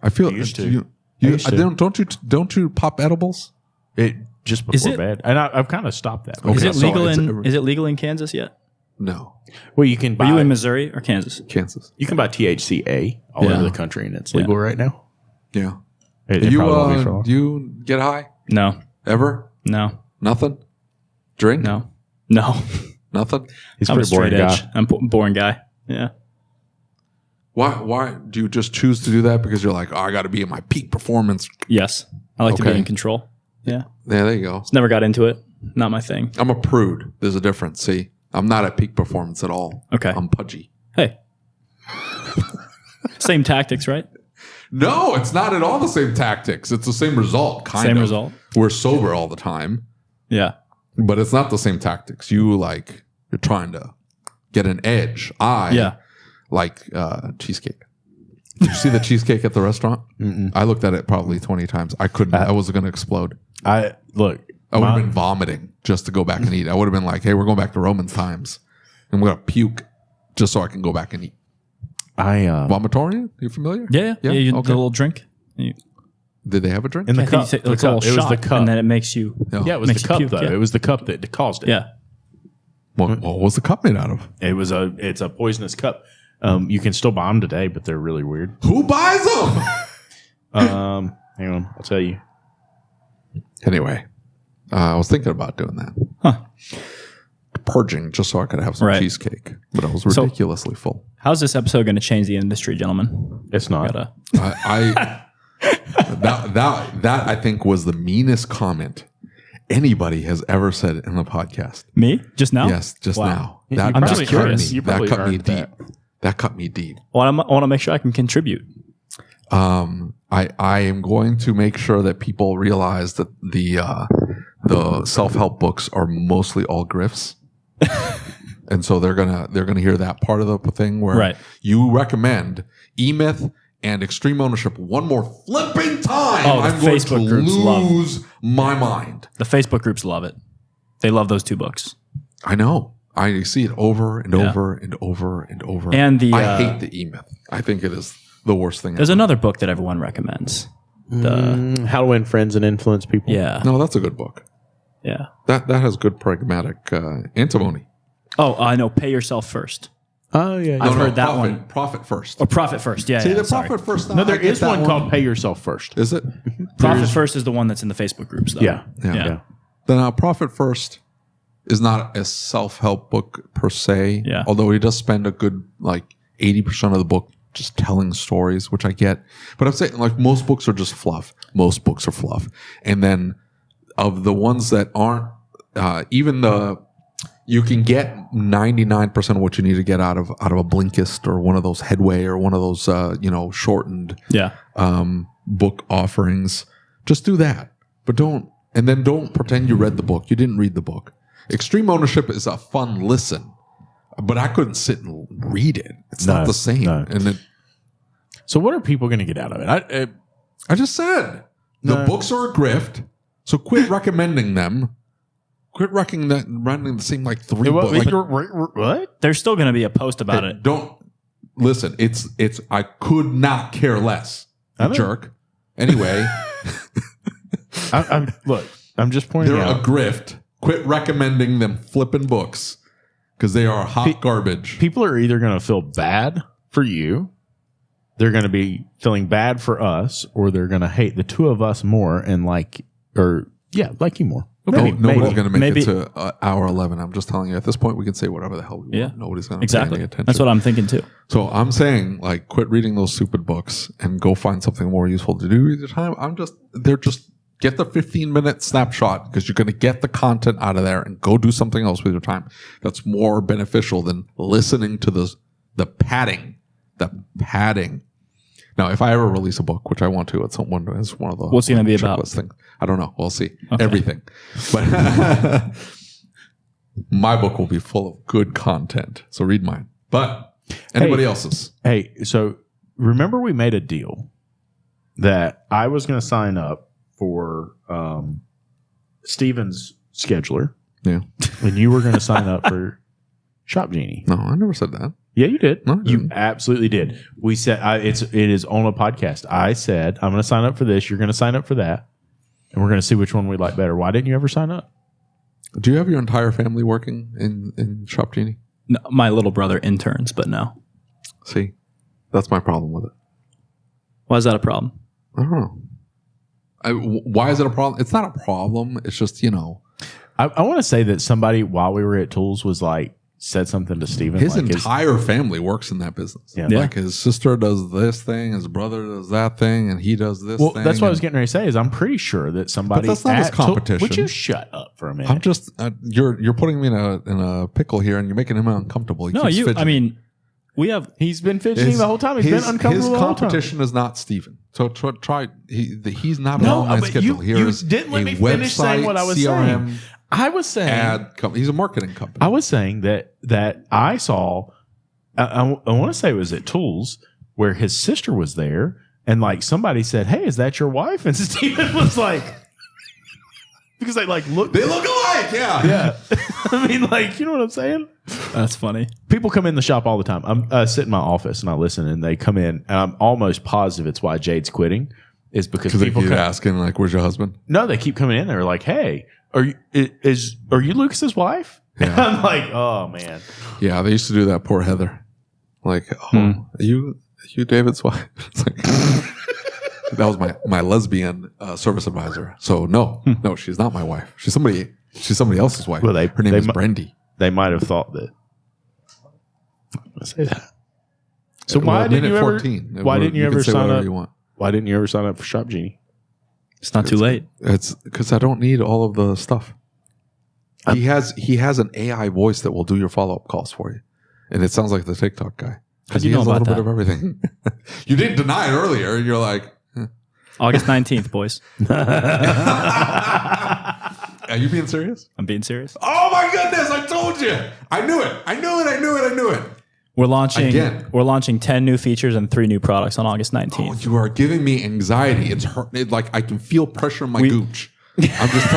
I feel used to. Don't you pop edibles? It just before bed, and I've kind of stopped that. Okay. Is it legal in Kansas yet? No. Well, you can buy. Are you in Missouri or Kansas? Kansas. You can buy THCA all over the country, and it's legal right now. Yeah. You get high? No. Ever? No. Nothing? Drink? No. Nothing? I'm a straight edge. I'm a boring guy. Yeah. Why do you just choose to do that? Because you're like, I got to be in my peak performance. Yes. I like to be in control. Yeah. Yeah, there you go. Just never got into it. Not my thing. I'm a prude. There's a difference. See, I'm not at peak performance at all. Okay. I'm pudgy. Hey. Same tactics, right? No, it's not at all the same tactics. It's the same result, kind of. Same result. We're sober all the time. Yeah. But it's not the same tactics. You're trying to get an edge. Like cheesecake. Did you see the cheesecake at the restaurant? Mm-mm. I looked at it probably 20 times. I couldn't. I was going to explode. I would have been vomiting just to go back and eat. I would have been like, hey, we're going back to Roman times. And we're going to puke just so I can go back and eat. Vomitorium? You familiar? Yeah. The little drink. Did they have a drink? In the cup. It's a little shot, it was the cup. and then it makes you. Yeah, it was the cup, puke, though. yeah. It was the cup that caused it. Yeah. What was the cup made out of? It's a poisonous cup. You can still buy them today, but they're really weird. Who buys them? Hang on, I'll tell you. Anyway, I was thinking about doing that. Huh. Purging just so I could have some cheesecake, but I was ridiculously full. How's this episode going to change the industry, gentlemen? It's not. That I think was the meanest comment anybody has ever said in the podcast. Me? Just now? Yes, just now. You That probably cut earned- me. you That probably cut me earned deep. that. That cut me deep. Well, I want to make sure I can contribute. I am going to make sure that people realize that the self-help books are mostly all grifts. And so they're gonna hear that part of the thing where Right. you recommend E-Myth and Extreme Ownership one more flipping time. Oh, the I'm going Facebook to groups love- lose my mind. The Facebook groups love it. They love those 2 books. I know. I see it over and Yeah. over and over and over. And the, I hate the E-Myth. I think it is the worst thing. There's ever. another book that everyone recommends. How to Win Friends and Influence People. Yeah. No, that's a good book. Yeah. That has good pragmatic antimony. Oh, I know. Pay Yourself First. Oh, yeah. I've heard that one. Profit first. Or Profit First. Yeah. See, yeah, the sorry. profit first. No, there I get is that one called Pay Yourself First. Is it? Profit First is the one that's in the Facebook groups, though. Yeah. Yeah. Then Profit First is not a self-help book per se. Yeah. Although he does spend a good 80% of the book just telling stories, which I get. But I'm saying most books are just fluff. Most books are fluff. And then of the ones that aren't, you can get 99% of what you need to get out of a Blinkist or one of those Headway or one of those shortened Yeah. book offerings. Just do that, but don't pretend you read the book. You didn't read the book. Extreme Ownership is a fun listen, but I couldn't sit and read it. It's not the same. no. And So what are people going to get out of it? I just said the books are a grift. So quit recommending them. Quit recommending the same 3 books. What? There's still going to be a post about it. Don't listen. It's. I could not care less. You jerk. Anyway, Look, I'm just pointing they're out. a grift. Quit recommending them flipping books because they are hot garbage. People are either going to feel bad for you, they're going to be feeling bad for us, or they're going to hate the 2 of us more and like you more. Nobody's going to make maybe- it to hour 11. I'm just telling you, at this point, we can say whatever the hell we want. Yeah. Nobody's going to Exactly. pay any attention. That's what I'm thinking, too. So I'm saying, quit reading those stupid books and go find something more useful to do with your time. Get the 15-minute snapshot because you're going to get the content out of there and go do something else with your time. That's more beneficial than listening to the padding. Now, if I ever release a book, which I want to, it's one of the What's it gonna be about? checklist things. I don't know. We'll see. Okay. Everything, but my book will be full of good content. So read mine. But anybody else's? Hey, so remember we made a deal that I was going to sign up for Steven's scheduler, Yeah. and you were going to sign up for Shopgenie. No, I never said that. Yeah, you did. No, I You didn't. absolutely did. We said it is on a podcast. I said I'm going to sign up for this. You're going to sign up for that, and we're going to see which one we like better. Why didn't you ever sign up? Do you have your entire family working in Shopgenie? No, my little brother interns, but no. See, that's my problem with it. Why is that a problem? I don't know. Why is it a problem? It's not a problem. It's just, I want to say that somebody while we were at Tools was said something to Steven. his entire family works in that business. Yeah. Yeah. Like his sister does this thing, his brother does that thing, and he does this Well, thing. that's what I was and getting ready to say. Is I'm pretty sure that somebody. But that's not his at Tool- competition. Would you shut up for a minute? I'm just you're putting me in a pickle here, and you're making him uncomfortable. He No, keeps fidgeting. we have. He's been fidgeting the whole time. He's been uncomfortable His the whole time. competition is not Steven. So try. He's not No, on my but schedule. you Here's didn't let a me finish saying website, what I was CRM, saying. I was saying ad company. He's a marketing company. I was saying that I saw. I want to say it was at Tools where his sister was there, and somebody said, "Hey, is that your wife?" And Steven was like, because they look. They look alike. Yeah. Yeah, I mean, you know what I'm saying? That's funny. People come in the shop all the time. I'm sit in my office and I listen, and they come in, and I'm almost positive it's why Jade's quitting is because They people keep come. asking where's your husband? No, they keep coming in. They're like, "Hey, are you Lucas's wife?" Yeah. And I'm like, "Oh man." Yeah, they used to do that. Poor Heather. Are you David's wife? It's that was my lesbian service advisor. So no, she's not my wife. She's somebody else's wife. Well, her name is Brandy. They might have thought that. I'm gonna say that. So why Well, didn't minute you ever? 14. Why didn't you can ever say sign whatever up? You want. Why didn't you ever sign up for Shopgenie? It's not too late. It's because I don't need all of the stuff. He has an AI voice that will do your follow-up calls for you. And it sounds like the TikTok guy. How'd Because he you know has a about little bit that? of everything. You didn't deny it earlier. You're like, August 19th, boys. are you being serious? I'm being serious. Oh my goodness, I told you. I knew it. We're launching Again. We're launching 10 new features and 3 new products on August Oh, 19th. you are giving me anxiety. It's hurt. Like I can feel pressure in my gooch. I'm just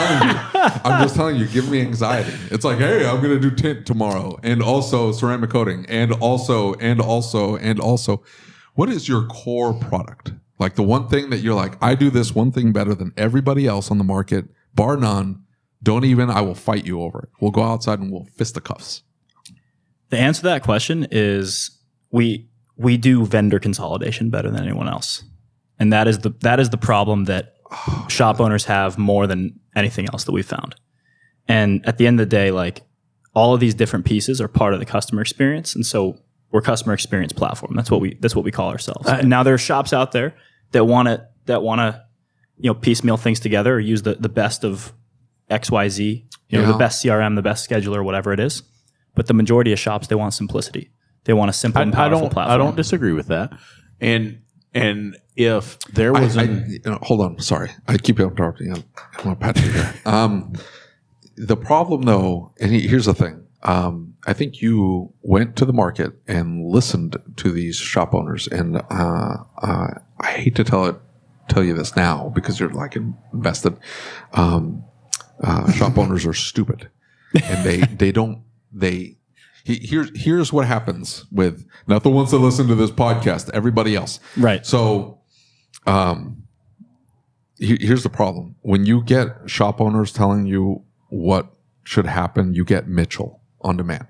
telling you, give me anxiety. It's like, hey, I'm going to do tint tomorrow and also ceramic coating and also. What is your core product? Like the one thing that you're like, I do this one thing better than everybody else on the market, bar none. I will fight you over it. We'll go outside and we'll fisticuffs. The answer to that question is we do vendor consolidation better than anyone else. And that is the problem that shop owners have more than anything else that we've found. And at the end of the day, like all of these different pieces are part of the customer experience. And so we're a customer experience platform. That's what we call ourselves. And now there are shops out there that want to piecemeal things together or use the best of XYZ, the best CRM, the best scheduler, whatever it is. But the majority of shops, they want simplicity. They want a simple and powerful platform. I don't disagree with that. And if there was hold on, sorry, I keep interrupting you. I'm gonna pat you here. The problem, though, and here's the thing. I think you went to the market and listened to these shop owners, and I hate to tell you this now because you're like invested. Shop owners are stupid, and they don't. Here's what happens with not the ones that listen to this podcast, everybody else. Right. So, here's the problem. When you get shop owners telling you what should happen, you get Mitchell on demand.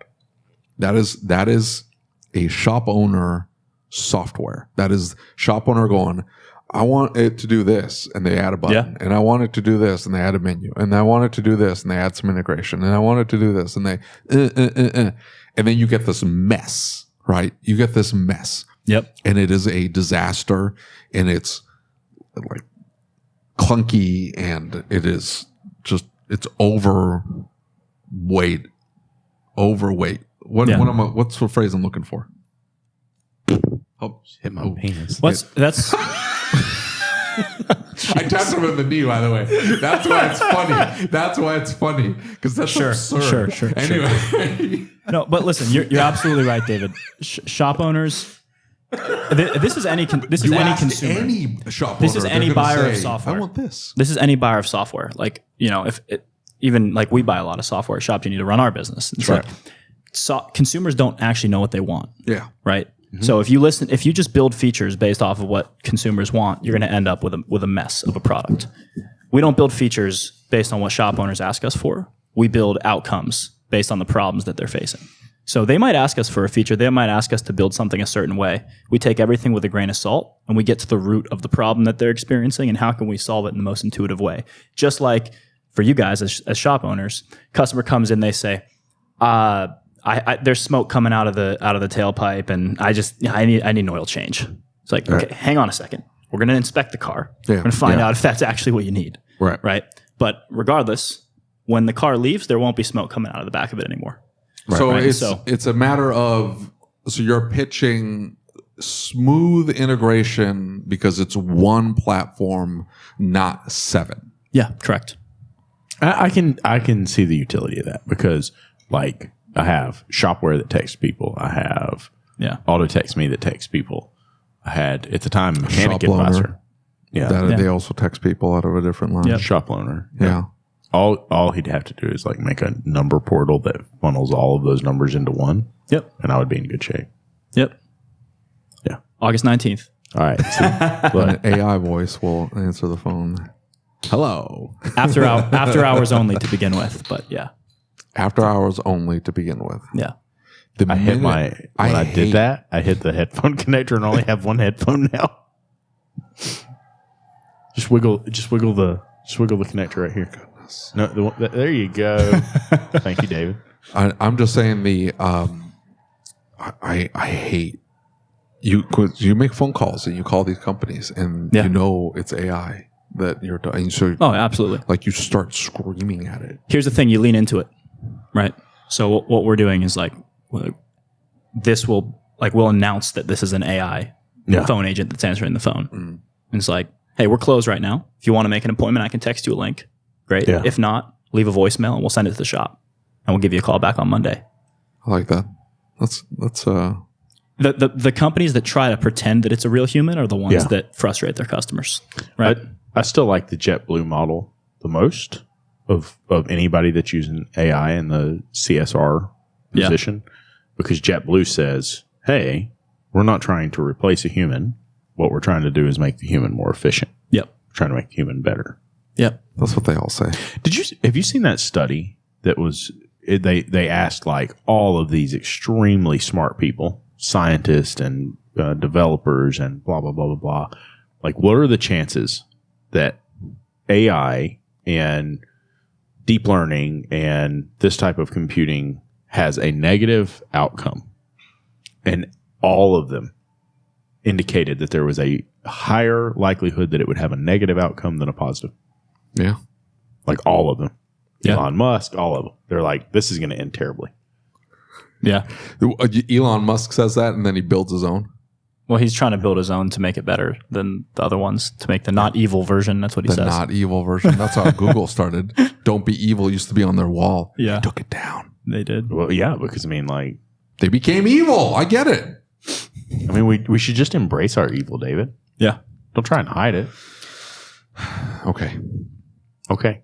That is a shop owner software. That is shop owner going, I want it to do this, and they add a button. And I want it to do this, and they add a menu. And I want it to do this, and they add some integration. And I want it to do this, and they and then you get this mess, right? You get this mess. Yep. And it is a disaster, and it's like clunky, and it is just it's overweight. What's the phrase I'm looking for? hit my penis. That's I tapped him in the knee, by the way. That's why it's funny. Because that's absurd. Sure. Anyway. No, but listen, you're absolutely right, David. Shop owners. This is any consumer. Any shop This is owner, any they're gonna buyer of say, software. I want this. This is any buyer of software. Like, even like we buy a lot of software at Shopgenie to run our business. It's Sure. like consumers don't actually know what they want. Yeah. Right. Mm-hmm. So if you just build features based off of what consumers want, you're going to end up with a mess of a product. We don't build features based on what shop owners ask us for. We build outcomes based on the problems that they're facing. So they might ask us for a feature. They might ask us to build something a certain way. We take everything with a grain of salt and we get to the root of the problem that they're experiencing and how can we solve it in the most intuitive way. Just like for you guys as shop owners, customer comes in, they say, there's smoke coming out of the tailpipe, and I need an oil change. It's like, okay, hang on a second. We're going to inspect the car. Yeah. We're going to find out if that's actually what you need. Right. But regardless, when the car leaves, there won't be smoke coming out of the back of it anymore. So it's a matter of you're pitching smooth integration because it's one platform, not 7. Yeah, correct. I can see the utility of that because like I have Shop-Ware that texts people. I have Auto Text Me that texts people. I had at the time Mechanic Shop Loaner. Advisor. Yeah. They also text people out of a different line. Yep. Shop Loaner. Yeah. All he'd have to do is like make a number portal that funnels all of those numbers into one. Yep. And I would be in good shape. Yep. Yeah. August 19th. All right. So, An AI voice will answer the phone. Hello. After hours only to begin with, but yeah. After hours only to begin with. Yeah. I hit I hit the headphone connector and only have one headphone now. Just wiggle the connector right here. Goodness. No, there you go. Thank you, David. I'm just saying I hate you because you make phone calls and you call these companies and you know it's AI. that you're doing. So, Oh, absolutely. like, you start screaming at it. Here's the thing: you lean into it, right? So what we're doing is like, this will we'll announce that this is an AI phone agent that's answering the phone. And it's like, hey, we're closed right now. If you want to make an appointment, I can text you a link. Great. Yeah. If not, leave a voicemail and we'll send it to the shop, and we'll give you a call back on Monday. I like that. That's The companies that try to pretend that it's a real human are the ones that frustrate their customers, right? I still like the JetBlue model the most of anybody that's using AI in the CSR position, because JetBlue says, hey, we're not trying to replace a human. What we're trying to do is make the human more efficient. Yep. We're trying to make the human better. Yep. that's what they all say. Have you seen that study that was they asked like all of these extremely smart people, scientists and developers and blah blah blah blah blah, like what are the chances that AI and deep learning and this type of computing has a negative outcome? And all of them indicated that there was a higher likelihood that it would have a negative outcome than a positive. Yeah. Like all of them. Yeah. Elon Musk, all of them. They're like, this is going to end terribly. Yeah. Elon Musk says that, and then he builds his own. Well, he's trying to build his own to make it better than the other ones, to make the not evil version. That's what he The says. not evil version. That's how Google started. Don't be evil used to be on their wall. Yeah. They took it down. They did. Well, yeah, because I mean, like, They became evil. I get it. I mean, we should just embrace our evil, David. Yeah. Don't try and hide it. Okay. Okay.